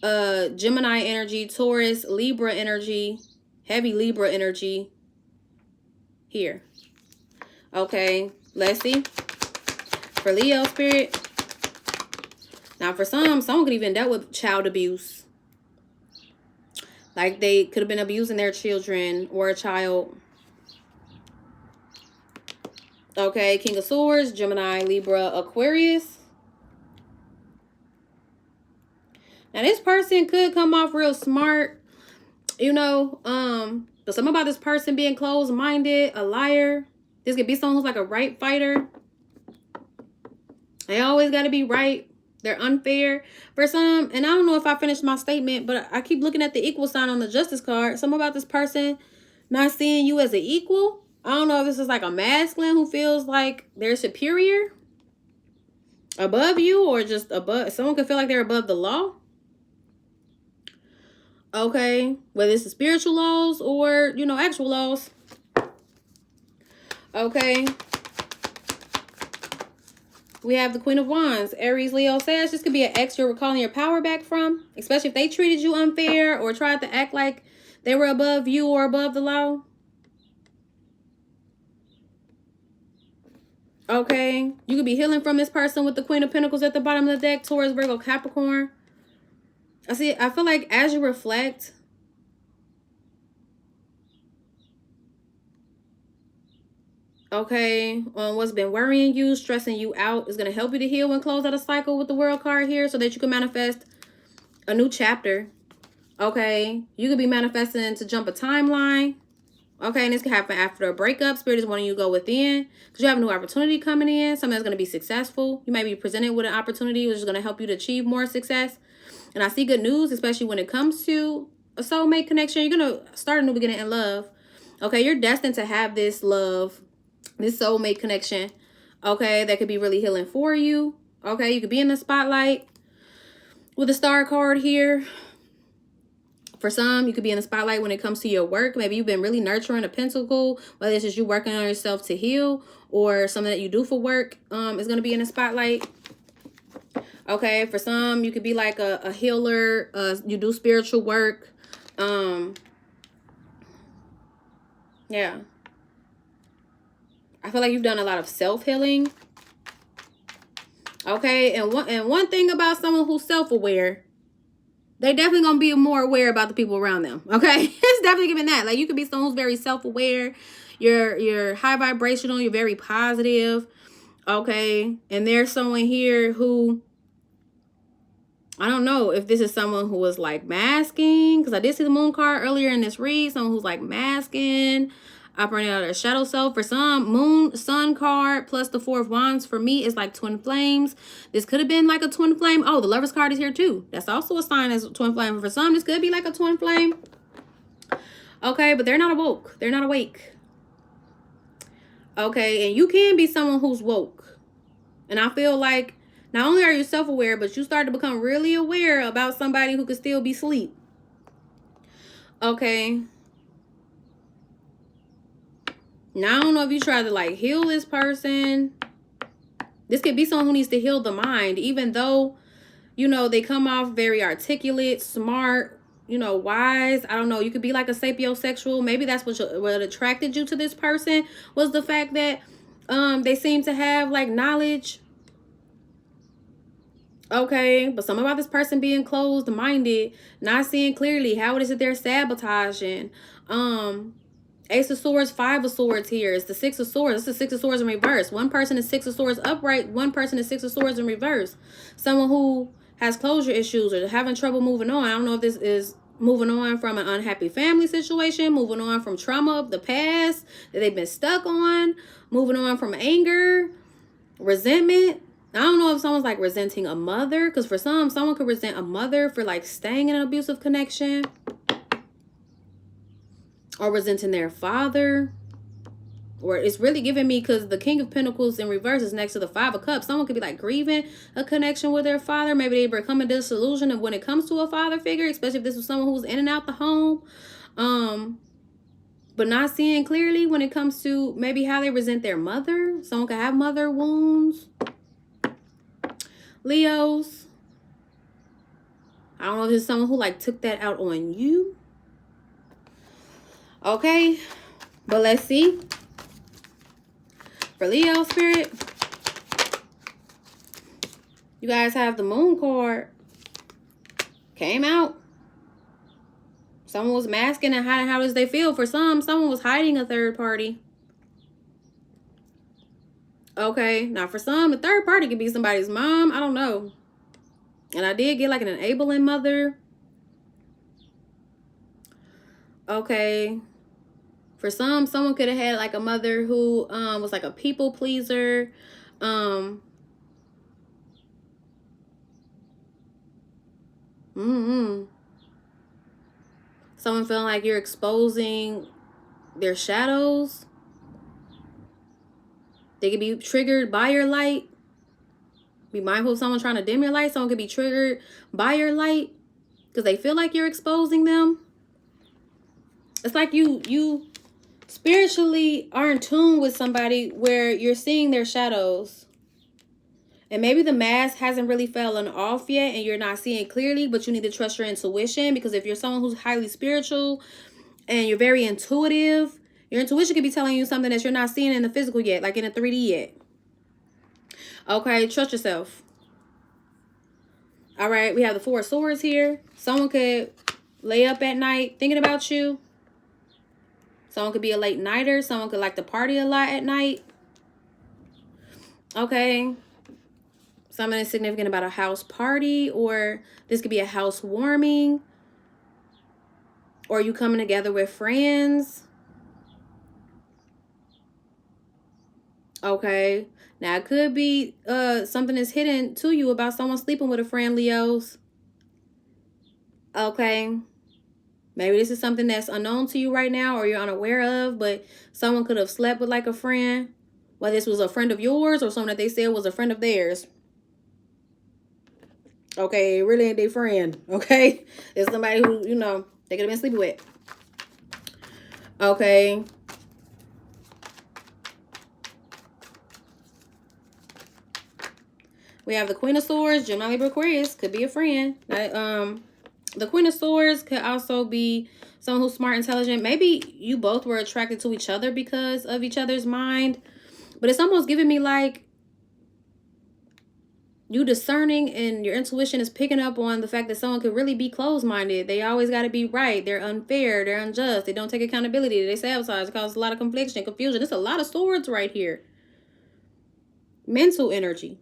Gemini energy, Taurus, Libra energy, heavy Libra energy here. Okay, let's see. For Leo spirit. Now, for someone could even dealt with child abuse. Like they could have been abusing their children or a child. Okay, King of Swords, Gemini, Libra, Aquarius. Now, this person could come off real smart, you know, but something about this person being closed-minded, a liar. This could be someone who's like a right fighter. They always got to be right. They're unfair. For some, and I don't know if I finished my statement, but I keep looking at the equal sign on the Justice card. Something about this person not seeing you as an equal. I don't know if this is like a masculine who feels like they're superior, above you, or just above. Someone could feel like they're above the law. Okay, whether it's the spiritual laws or, you know, actual laws. Okay. We have the Queen of Wands, Aries, Leo, Sag. This could be an ex you're recalling your power back from, especially if they treated you unfair or tried to act like they were above you or above the law. Okay. You could be healing from this person with the Queen of Pentacles at the bottom of the deck, Taurus, Virgo, Capricorn. I feel like as you reflect, okay, on what's been worrying you, stressing you out, is going to help you to heal and close out a cycle with the World card here so that you can manifest a new chapter. Okay, you could be manifesting to jump a timeline. Okay, and this can happen after a breakup. Spirit is wanting you to go within because you have a new opportunity coming in, something that's going to be successful. You might be presented with an opportunity which is going to help you to achieve more success. And I see good news, especially when it comes to a soulmate connection. You're going to start a new beginning in love. Okay, you're destined to have this love, this soulmate connection. Okay, that could be really healing for you. Okay, you could be in the spotlight with the star card here. For some, you could be in the spotlight when it comes to your work. Maybe you've been really nurturing a pentacle, whether it's just you working on yourself to heal or something that you do for work is going to be in the spotlight. Okay, for some, you could be like a healer. You do spiritual work. Yeah. I feel like you've done a lot of self-healing. Okay, and one thing about someone who's self-aware, they definitely gonna be more aware about the people around them. Okay, it's definitely giving that. Like, you could be someone who's very self-aware. You're high vibrational. You're very positive. Okay, and there's someone here who, I don't know if this is someone who was like masking, because I did see the moon card earlier in this read. Someone who's like masking, operating out of their shadow self. For some, moon, sun card plus the Four of Wands for me is like twin flames. This could have been like a twin flame. Oh, the Lover's card is here too. That's also a sign as a twin flame. For some, this could be like a twin flame. Okay, but they're not awoke. They're not awake. Okay, and you can be someone who's woke. And I feel like not only are you self-aware, but you start to become really aware about somebody who could still be asleep. Okay. Now, I don't know if you try to like heal this person. This could be someone who needs to heal the mind, even though, you know, they come off very articulate, smart, you know, wise. I don't know. You could be like a sapiosexual. Maybe that's what attracted you to this person, was the fact that they seem to have like knowledge. Okay, but something about this person being closed-minded, not seeing clearly. How is it they're sabotaging? Ace of Swords, Five of Swords here. It's the Six of Swords. It's the Six of Swords in reverse. One person is Six of Swords upright. One person is Six of Swords in reverse. Someone who has closure issues or having trouble moving on. I don't know if this is moving on from an unhappy family situation, moving on from trauma of the past that they've been stuck on, moving on from anger, resentment. I don't know if someone's like resenting a mother, because for some, someone could resent a mother for like staying in an abusive connection, or resenting their father. Or it's really giving me, because the King of Pentacles in reverse is next to the Five of Cups. Someone could be like grieving a connection with their father. Maybe they become a disillusion of when it comes to a father figure, especially if this was someone who's in and out the home. But not seeing clearly when it comes to maybe how they resent their mother. Someone could have mother wounds. Leos, I don't know if there's someone who like took that out on you. Okay, but let's see. For Leo spirit, you guys have the Moon card. Came out. Someone was masking and hiding how does they feel. For some, someone was hiding a third party. Okay, now for some, the third party could be somebody's mom. I don't know. And I did get like an enabling mother. Okay. For some, someone could have had like a mother who was like a people pleaser. Someone feeling like you're exposing their shadows. They could be triggered by your light. Be mindful of someone trying to dim your light. Someone could be triggered by your light. because they feel like you're exposing them. It's like you spiritually are in tune with somebody where you're seeing their shadows. And maybe the mask hasn't really fallen off yet and you're not seeing clearly, but you need to trust your intuition, because if you're someone who's highly spiritual and you're very intuitive, your intuition could be telling you something that you're not seeing in the physical yet, like in a 3D yet. Okay, trust yourself. All right, we have the Four of Swords here. Someone could lay up at night thinking about you. Someone could be a late nighter. Someone could like to party a lot at night. Okay. Something is significant about a house party, or this could be a house warming, or you coming together with friends. Okay. Now, it could be something that's hidden to you about someone sleeping with a friend, Leos. Okay. Maybe this is something that's unknown to you right now or you're unaware of, but someone could have slept with like a friend. Whether this was a friend of yours or someone that they said was a friend of theirs. Okay, it really ain't their friend. Okay. It's somebody who, you know, they could have been sleeping with. Okay. We have the Queen of Swords, Gemini, Libra, Aquarius. Could be a friend. The Queen of Swords could also be someone who's smart, intelligent. Maybe you both were attracted to each other because of each other's mind. But it's almost giving me like you discerning and your intuition is picking up on the fact that someone could really be closed-minded. They always got to be right. They're unfair. They're unjust. They don't take accountability. They sabotage. It causes a lot of confliction, confusion. There's a lot of swords right here. Mental energy.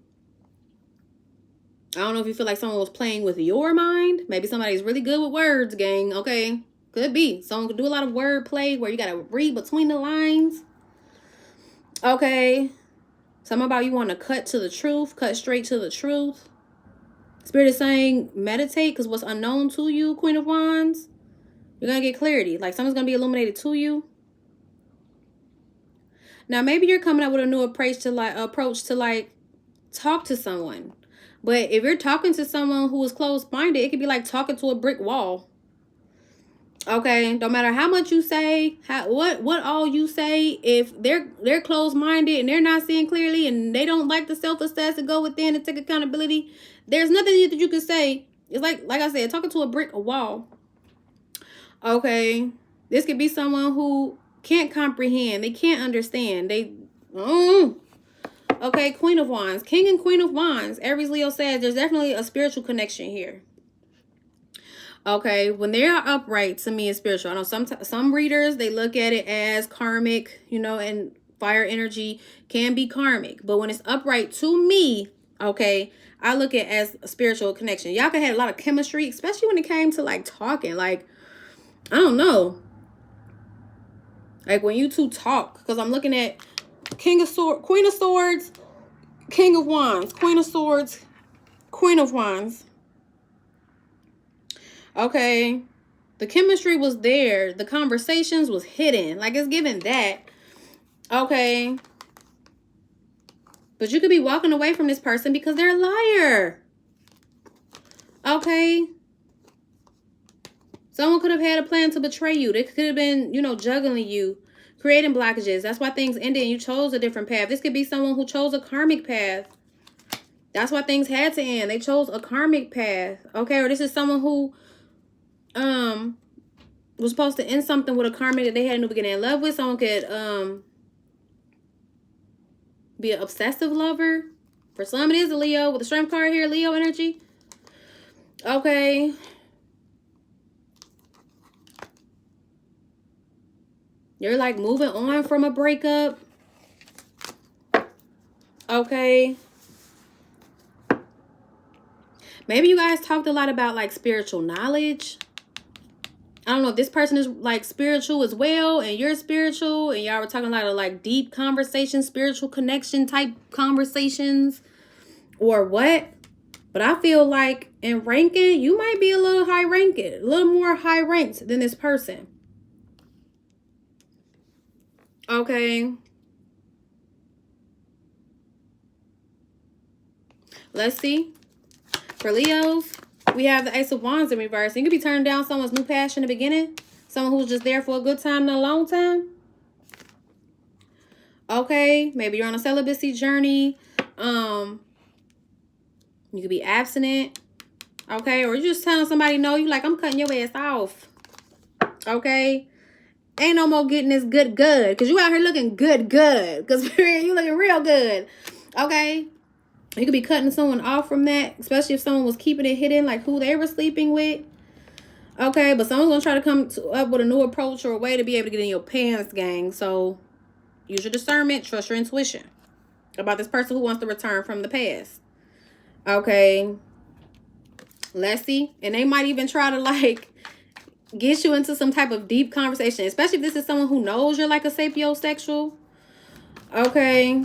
I don't know if you feel like someone was playing with your mind. Maybe somebody's really good with words, gang. Okay. Could be. Someone could do a lot of word play where you got to read between the lines. Okay. Something about you want to cut to the truth. Cut straight to the truth. Spirit is saying meditate, because what's unknown to you, Queen of Wands, you're going to get clarity. Like someone's going to be illuminated to you. Now, maybe you're coming up with a new approach to like talk to someone. But if you're talking to someone who is closed-minded, it could be like talking to a brick wall. Okay, no matter how much you say, what all you say, if they're closed-minded and they're not seeing clearly and they don't like to self-assess and go within and take accountability, there's nothing that you can say. It's like I said, talking to a brick wall. Okay, this could be someone who can't comprehend. They can't understand. Okay, Queen of Wands. King and Queen of Wands. Aries, Leo says there's definitely a spiritual connection here. Okay, when they are upright, to me, it's spiritual. I know some readers, they look at it as karmic, you know, and fire energy can be karmic. But when it's upright to me, okay, I look at it as a spiritual connection. Y'all could have a lot of chemistry, especially when it came to like talking. Like, I don't know. Like when you two talk, because I'm looking at King of Swords, Queen of Swords, King of Wands, Queen of Swords, Queen of Wands. Okay. The chemistry was there. The conversations was hidden. Like it's given that. Okay. But you could be walking away from this person because they're a liar. Okay. Someone could have had a plan to betray you. They could have been, you know, juggling you, creating blockages. That's why things ended and you chose a different path. This could be someone who chose a karmic path. That's why things had to end. They chose a karmic path. Okay, or this is someone who was supposed to end something with a karmic that they had in the beginning in love with. Someone could be an obsessive lover. For some, it is a Leo with the Strength card here, Leo energy. Okay. You're like moving on from a breakup. Okay. Maybe you guys talked a lot about like spiritual knowledge. I don't know if this person is like spiritual as well and you're spiritual and y'all were talking a lot of like deep conversations, spiritual connection type conversations or what. But I feel like in ranking, you might be a little high ranked, a little more high ranked than this person. Okay. Let's see. For Leos, We have the Ace of Wands in reverse. You could be turning down someone's new passion in the beginning. Someone who's just there for a good time and a long time. Okay, maybe you're on a celibacy journey. You could be abstinent. Okay, or you're just telling somebody no, you like, I'm cutting your ass off. Okay. Ain't no more getting this good. Because you out here looking good. Because you looking real good. Okay. You could be cutting someone off from that. Especially if someone was keeping it hidden. Like who they were sleeping with. Okay. But someone's going to try to come up with a new approach or a way to be able to get in your pants, gang. So use your discernment. Trust your intuition. About this person who wants to return from the past. Okay. Let's see. And they might even try to like get you into some type of deep conversation, especially if this is someone who knows you're like a sapiosexual. Okay.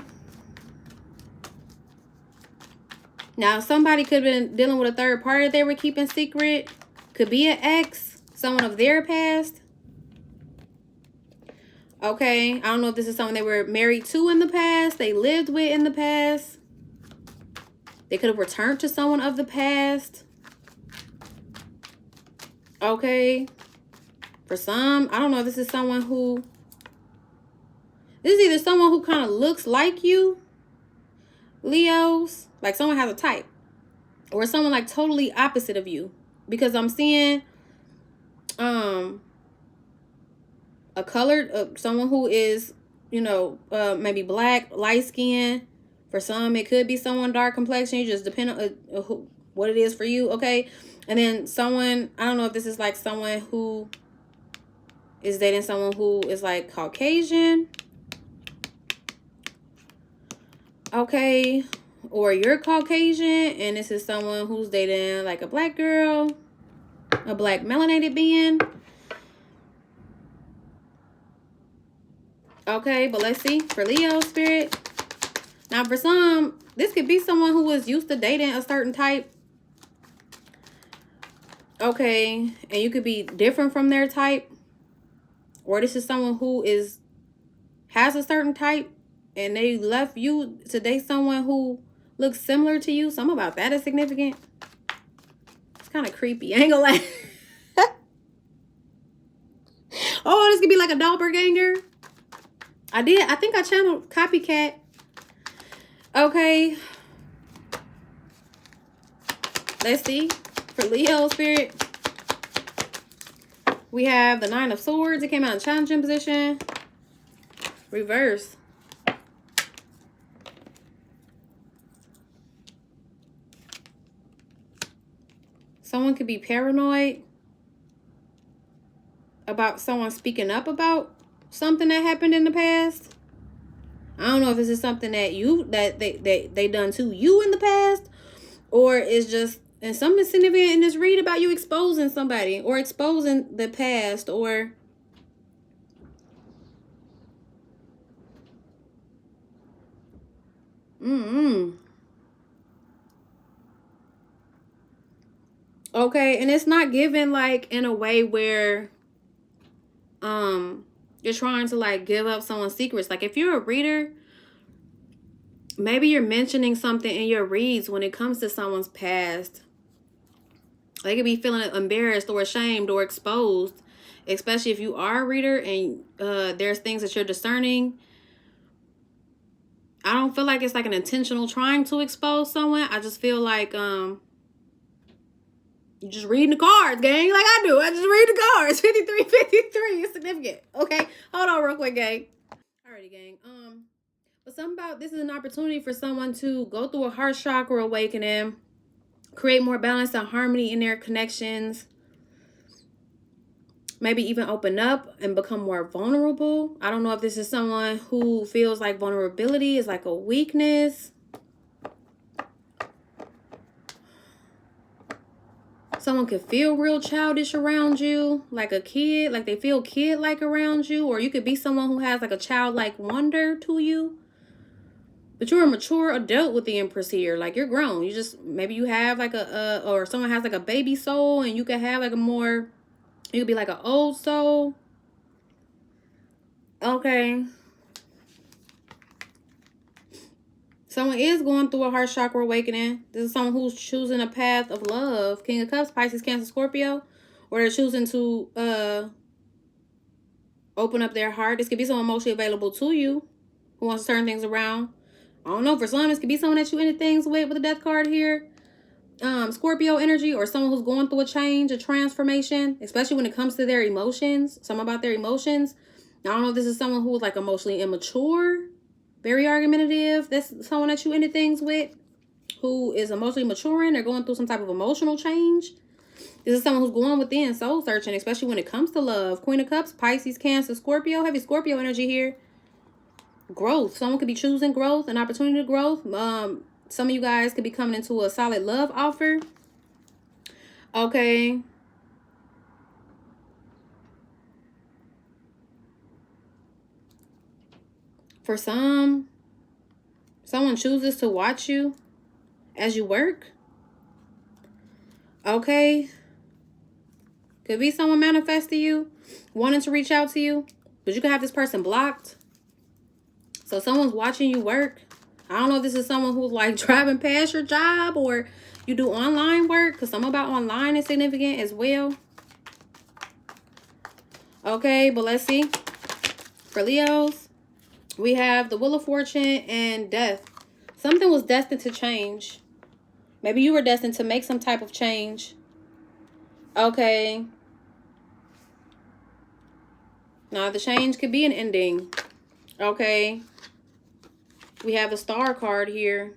Now, somebody could have been dealing with a third party that they were keeping secret. Could be an ex, someone of their past. Okay. I don't know if this is someone they were married to in the past, they lived with in the past. They could have returned to someone of the past. Okay. For some, I don't know if this is someone who... This is either someone who kind of looks like you, Leos. Like someone has a type. Or someone like totally opposite of you. Because I'm seeing a colored... someone who is, you know, maybe black, light skin. For some, it could be someone dark complexion. You just depend on what it is for you, okay? And then someone... I don't know if this is like someone who... is dating someone who is like Caucasian. Okay. Or you're Caucasian and this is someone who's dating like a black girl. A black melanated being. Okay, but let's see. For Leo spirit. Now for some, this could be someone who was used to dating a certain type. Okay. And you could be different from their type. Or this is someone who has a certain type and they left you to date someone who looks similar to you. Something about that is significant. It's kind of creepy. I ain't gonna lie. Oh, this could be like a doppelganger. I think I channeled Copycat. Okay. Let's see. For Leo spirit. We have the Nine of Swords. It came out in challenging position. Reverse. Someone could be paranoid about someone speaking up about something that happened in the past. I don't know if this is something that they done to you in the past, or it's just and something significant in this read about you exposing somebody or exposing the past or Okay, and it's not given like in a way where you're trying to like give up someone's secrets. Like if you're a reader, maybe you're mentioning something in your reads when it comes to someone's past. They could be feeling embarrassed or ashamed or exposed, especially if you are a reader and there's things that you're discerning. I don't feel like it's like an intentional trying to expose someone. I just feel like you're just reading the cards, gang, like I do. I just read the cards. 53, 53 is significant. Okay, hold on real quick, gang. Alrighty, gang. But something about this is an opportunity for someone to go through a heart chakra awakening, create more balance and harmony in their connections, maybe even open up and become more vulnerable. I don't know if this is someone who feels like vulnerability is like a weakness. Someone could feel real childish around you, like a kid, like they feel kid-like around you, or you could be someone who has like a childlike wonder to you. But you're a mature adult with the Empress here. Like you're grown. You just, maybe you have like or someone has like a baby soul and you could have like you could be like an old soul. Okay. Someone is going through a heart chakra awakening. This is someone who's choosing a path of love. King of Cups, Pisces, Cancer, Scorpio. Or they're choosing to open up their heart. This could be someone emotionally available to you who wants to turn things around. I don't know. For some, this could be someone that you ended things with the Death card here. Scorpio energy, or someone who's going through a change, a transformation, especially when it comes to their emotions. Something about their emotions. I don't know if this is someone who's like emotionally immature. Very argumentative. That's someone that you ended things with who is emotionally maturing. They're going through some type of emotional change. This is someone who's going within, soul searching, especially when it comes to love. Queen of Cups, Pisces, Cancer, Scorpio. Heavy Scorpio energy here. Growth. Someone could be choosing growth, an opportunity to growth. Some of you guys could be coming into a solid love offer. Okay. For some, someone chooses to watch you as you work. Okay. Could be someone manifesting you, wanting to reach out to you, but you could have this person blocked. So someone's watching you work. I don't know if this is someone who's like driving past your job or you do online work, because something about online is significant as well. Okay, but let's see. For Leos, we have the Wheel of Fortune and Death. Something was destined to change. Maybe you were destined to make some type of change. Okay. Now, the change could be an ending. Okay. We have the Star card here.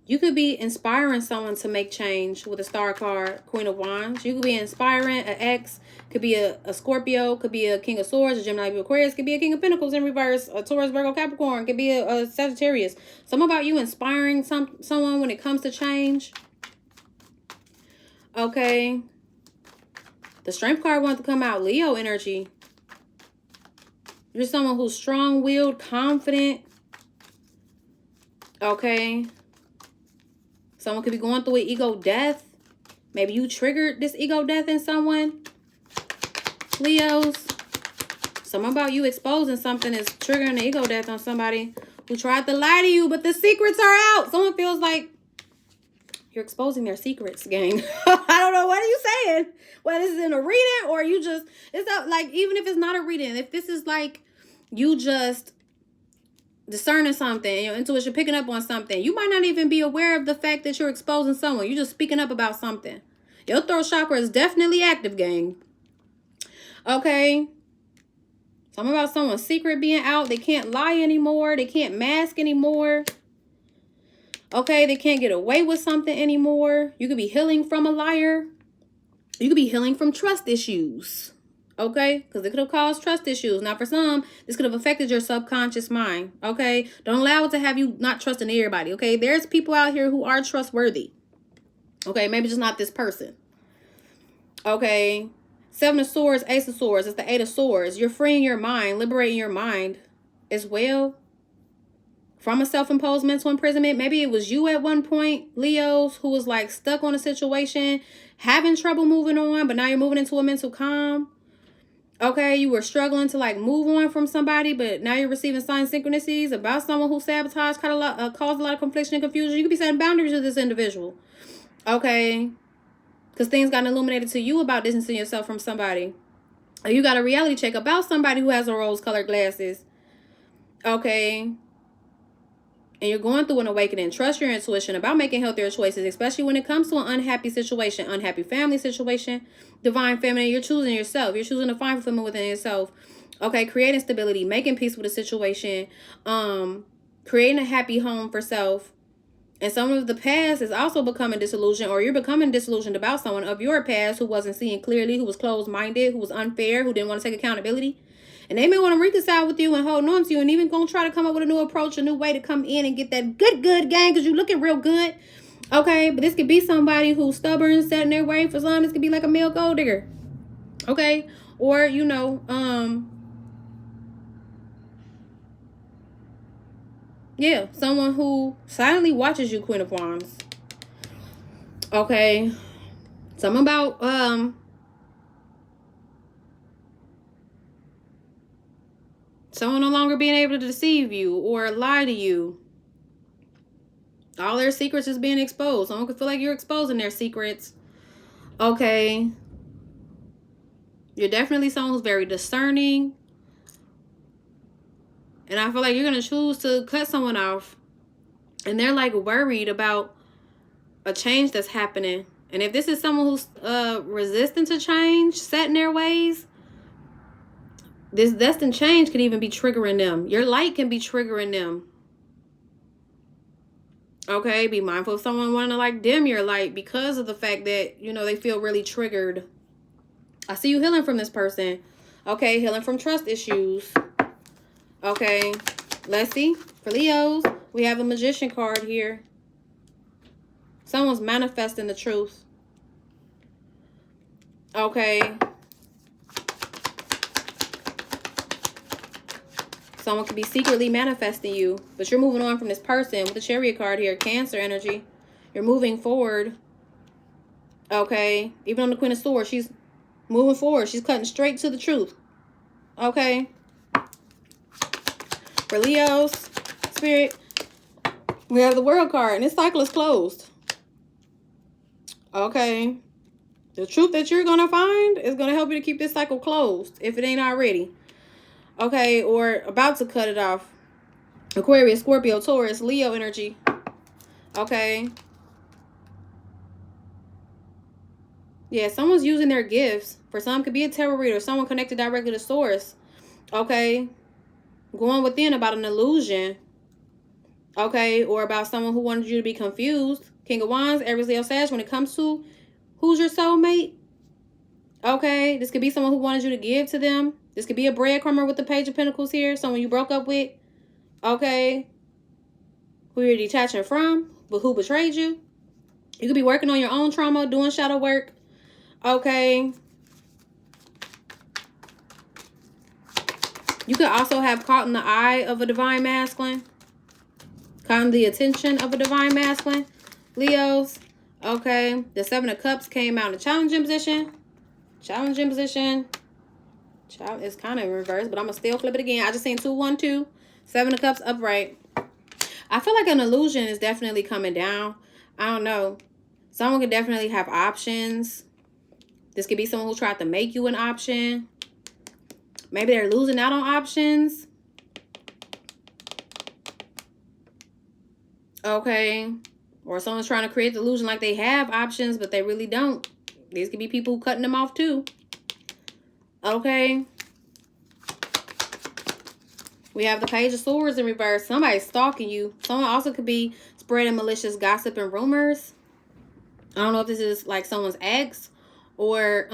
You could be inspiring someone to make change with a Star card, Queen of Wands. You could be inspiring an ex. Could be a Scorpio. Could be a King of Swords, a Gemini, Aquarius. Could be a King of Pentacles in reverse, a Taurus, Virgo, Capricorn. Could be a Sagittarius. Something about you inspiring someone when it comes to change. Okay. The Strength card wants to come out. Leo energy. You're someone who's strong-willed, confident. Okay. Someone could be going through an ego death. Maybe you triggered this ego death in someone. Leos. Something about you exposing something is triggering the ego death on somebody who tried to lie to you, but the secrets are out. Someone feels like you're exposing their secrets, gang. I don't know. What are you saying? Whether this is in a reading or you just, it's not like, even if it's not a reading, if this is like you just discerning something, your intuition picking up on something, you might not even be aware of the fact that you're exposing someone. You're just speaking up about something. Your throat chakra is definitely active, gang. Okay. Something about someone's secret being out. They can't lie anymore. They can't mask anymore. Okay, they can't get away with something anymore. You could be healing from a liar. You could be healing from trust issues. Okay, because it could have caused trust issues. Now, for some, this could have affected your subconscious mind. Okay, don't allow it to have you not trusting everybody. Okay, there's people out here who are trustworthy. Okay, maybe just not this person. Okay, Seven of Swords, Ace of Swords. It's the Eight of Swords. You're freeing your mind, liberating your mind as well from a self-imposed mental imprisonment. Maybe it was you at one point, Leos, who was like stuck on a situation, having trouble moving on, but now you're moving into a mental calm. Okay, you were struggling to like move on from somebody, but now you're receiving signs, synchronicities about someone who sabotaged, caused a lot of confliction and confusion. You could be setting boundaries with this individual. Okay, because things got illuminated to you about distancing yourself from somebody. Or you got a reality check about somebody who has a rose-colored glasses. Okay. And you're going through an awakening. Trust your intuition about making healthier choices, especially when it comes to an unhappy situation, unhappy family situation, divine feminine. You're choosing yourself. You're choosing to find fulfillment within yourself. Okay, creating stability, making peace with a situation, creating a happy home for self. And some of the past is also becoming disillusioned, or you're becoming disillusioned about someone of your past who wasn't seeing clearly, who was closed-minded, who was unfair, who didn't want to take accountability. And they may want to reconcile with you and hold on to you and even going to try to come up with a new approach, a new way to come in and get that good gang, because you're looking real good. Okay, but this could be somebody who's stubborn, set in their way. For some, this could be like a male gold digger. Okay, or, you know, yeah, someone who silently watches you, Queen of Wands. Okay, something Someone no longer being able to deceive you or lie to you. All their secrets is being exposed. Someone could feel like you're exposing their secrets. Okay. You're definitely someone who's very discerning. And I feel like you're going to choose to cut someone off. And they're like worried about a change that's happening. And if this is someone who's resistant to change, set in their ways, this destined change could even be triggering them. Your light can be triggering them. Okay, be mindful of someone wanting to like dim your light because of the fact that, you know, they feel really triggered. I see you healing from this person. Okay, healing from trust issues. Okay, let's see. For Leos, we have a Magician card here. Someone's manifesting the truth. Okay. Someone could be secretly manifesting you, but you're moving on from this person with the Chariot card here. Cancer energy. You're moving forward. Okay. Even on the Queen of Swords, she's moving forward. She's cutting straight to the truth. Okay. For Leo's spirit, we have the World card, and this cycle is closed. Okay. The truth that you're going to find is going to help you to keep this cycle closed, if it ain't already. Okay, or about to cut it off. Aquarius, Scorpio, Taurus, Leo energy. Okay. Yeah, someone's using their gifts. For some, could be a tarot reader. Someone connected directly to source. Okay. Going within about an illusion. Okay, or about someone who wanted you to be confused. King of Wands, Aries, Leo, Sag. When it comes to who's your soulmate. Okay, this could be someone who wanted you to give to them. This could be a breadcrumber with the Page of Pentacles here. Someone you broke up with. Okay. Who you're detaching from, but who betrayed you. You could be working on your own trauma, doing shadow work. Okay. You could also have caught in the eye of a divine masculine. Caught in the attention of a divine masculine. Leos. Okay. The Seven of Cups came out in a challenging position. Challenging position. It's kind of in reverse, but I'm going to still flip it again. I just seen 2, 1, 2. Seven of Cups upright. I feel like an illusion is definitely coming down. I don't know. Someone could definitely have options. This could be someone who tried to make you an option. Maybe they're losing out on options. Okay. Or someone's trying to create the illusion like they have options, but they really don't. These could be people cutting them off too. Okay. We have the Page of Swords in reverse. Somebody's stalking you. Someone also could be spreading malicious gossip and rumors. I don't know if this is like someone's ex or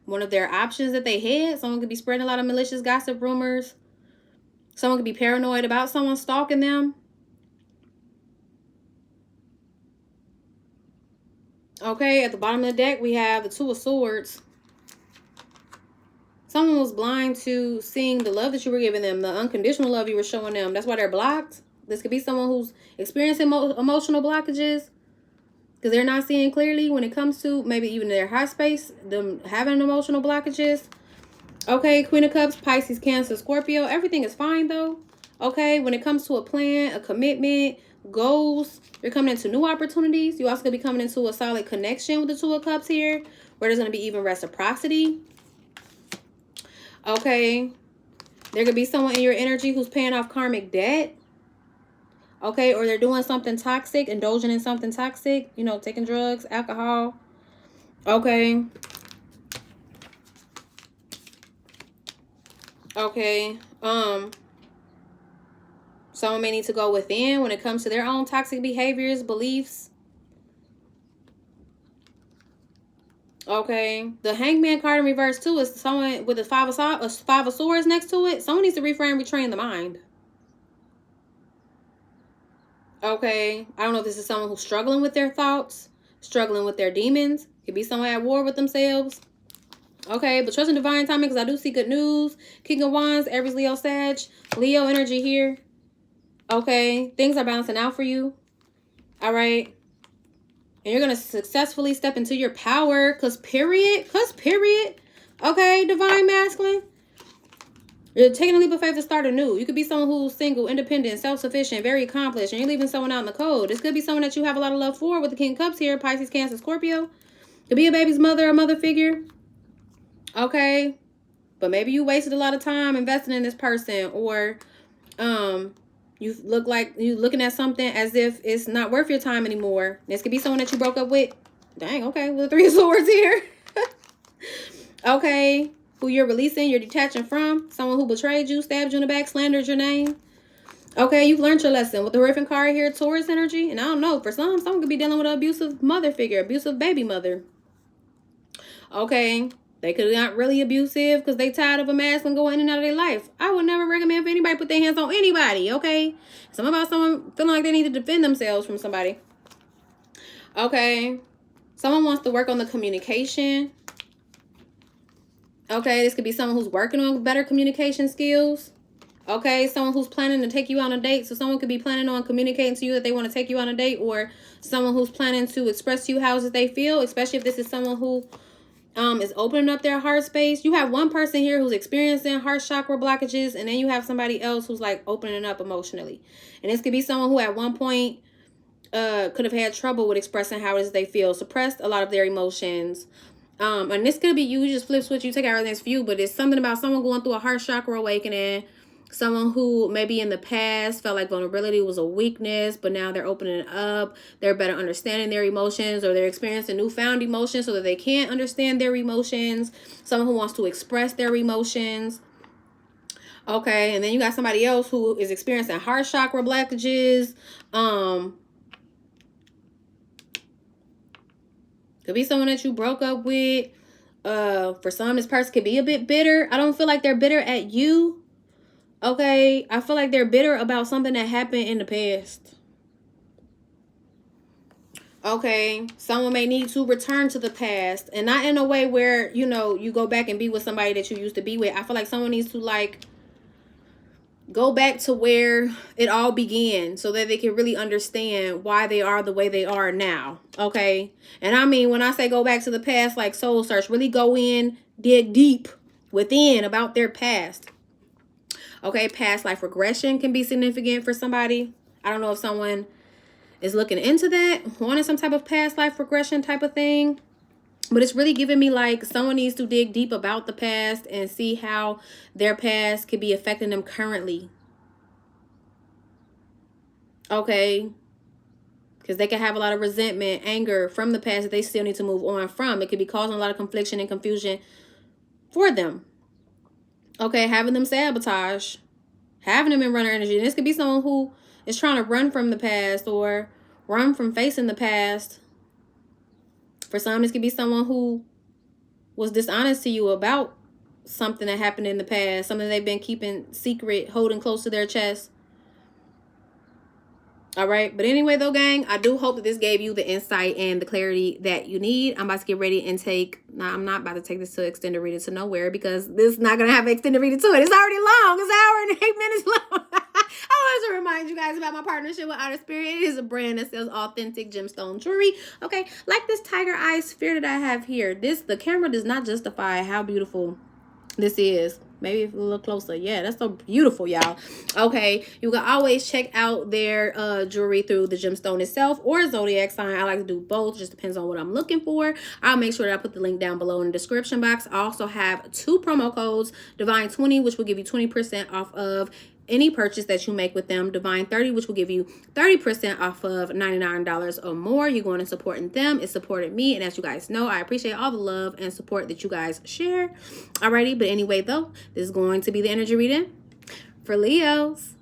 one of their options that they had. Someone could be spreading a lot of malicious gossip rumors. Someone could be paranoid about someone stalking them. Okay, at the bottom of the deck, we have the Two of Swords. Someone was blind to seeing the love that you were giving them, the unconditional love you were showing them. That's why they're blocked. This could be someone who's experiencing emotional blockages because they're not seeing clearly when it comes to maybe even their high space, them having emotional blockages. Okay, Queen of Cups, Pisces, Cancer, Scorpio. Everything is fine though. Okay, when it comes to a plan, a commitment, goals, you're coming into new opportunities. You also could be coming into a solid connection with the Two of Cups here, where there's going to be even reciprocity. Okay, there could be someone in your energy who's paying off karmic debt. Okay, or they're doing something toxic, indulging in something toxic, you know, taking drugs, alcohol. Okay. Okay. Someone may need to go within when it comes to their own toxic behaviors, beliefs. Okay. The Hangman card in reverse too is someone with a five of swords next to it. Someone needs to reframe, retrain the mind. Okay. I don't know if this is someone who's struggling with their thoughts, struggling with their demons. Could be someone at war with themselves. Okay, but trust in divine timing because I do see good news. King of Wands, Aries, Leo, Sag. Leo energy here. Okay, things are balancing out for you. All right. And you're going to successfully step into your power. Because period. Okay, divine masculine. You're taking a leap of faith to start anew. You could be someone who's single, independent, self-sufficient, very accomplished, and you're leaving someone out in the cold. This could be someone that you have a lot of love for with the King of Cups here, Pisces, Cancer, Scorpio. Could be a baby's mother, a mother figure. Okay. But maybe you wasted a lot of time investing in this person, or you look like you looking at something as if it's not worth your time anymore. This could be someone that you broke up with. Dang, okay, with the 3 of Swords here. Okay, who you're releasing, you're detaching from. Someone who betrayed you, stabbed you in the back, slandered your name. Okay, you've learned your lesson. With the Hierophant card here, Taurus energy. And I don't know, for someone could be dealing with an abusive mother figure, abusive baby mother. Okay, they could not really abusive because they tired of a masculine going in and out of their life. I would never recommend for anybody put their hands on anybody, okay? Something about someone feeling like they need to defend themselves from somebody. Okay, someone wants to work on the communication. Okay, this could be someone who's working on better communication skills. Okay, someone who's planning to take you on a date. So someone could be planning on communicating to you that they want to take you on a date, or someone who's planning to express to you how they feel, especially if this is someone who is opening up their heart space. You have one person here who's experiencing heart chakra blockages, and then you have somebody else who's like opening up emotionally. And this could be someone who at one point could have had trouble with expressing how it is they feel, suppressed a lot of their emotions. And this could be you just flip switch, you take out everything's for you, but it's something about someone going through a heart chakra awakening. Someone who maybe in the past felt like vulnerability was a weakness, but now they're opening up. They're better understanding their emotions, or they're experiencing newfound emotions so that they can't understand their emotions. Someone who wants to express their emotions. Okay, and then you got somebody else who is experiencing heart chakra blockages. Could be someone that you broke up with. For some, this person could be a bit bitter. I don't feel like they're bitter at you. Okay, I feel like they're bitter about something that happened in the past. Okay, someone may need to return to the past, and not in a way where, you know, you go back and be with somebody that you used to be with. I feel like someone needs to like go back to where it all began so that they can really understand why they are the way they are now. Okay, and I mean, when I say go back to the past, like soul search, really go in, dig deep within about their past. Okay, past life regression can be significant for somebody. I don't know if someone is looking into that, wanting some type of past life regression type of thing. But it's really giving me like someone needs to dig deep about the past and see how their past could be affecting them currently. Okay, because they can have a lot of resentment, anger from the past that they still need to move on from. It could be causing a lot of confliction and confusion for them. Okay, having them sabotage, having them in runner energy. And this could be someone who is trying to run from the past or run from facing the past. For some, this could be someone who was dishonest to you about something that happened in the past, something they've been keeping secret, holding close to their chest. All right. But anyway, though, gang, I do hope that this gave you the insight and the clarity that you need. I'm about to get ready and take... Now, I'm not about to take this to extended reading to nowhere because this is not going to have an extended reading to it. It's already long. It's an hour and 8 minutes long. I wanted to remind you guys about my partnership with Outer Spirit. It is a brand that sells authentic gemstone jewelry. Okay. Like this tiger eye sphere that I have here. The camera does not justify how beautiful this is. Maybe if we look closer. Yeah, that's so beautiful, y'all. Okay, you can always check out their jewelry through the gemstone itself or zodiac sign. I like to do both. Just depends on what I'm looking for. I'll make sure that I put the link down below in the description box. I also have 2 promo codes. Divine20, which will give you 20% off of any purchase that you make with them. Divine 30, which will give you 30% off of $99 or more. You're going to supporting them. It supported me. And as you guys know, I appreciate all the love and support that you guys share. Alrighty. But anyway, though, this is going to be the energy reading for Leos.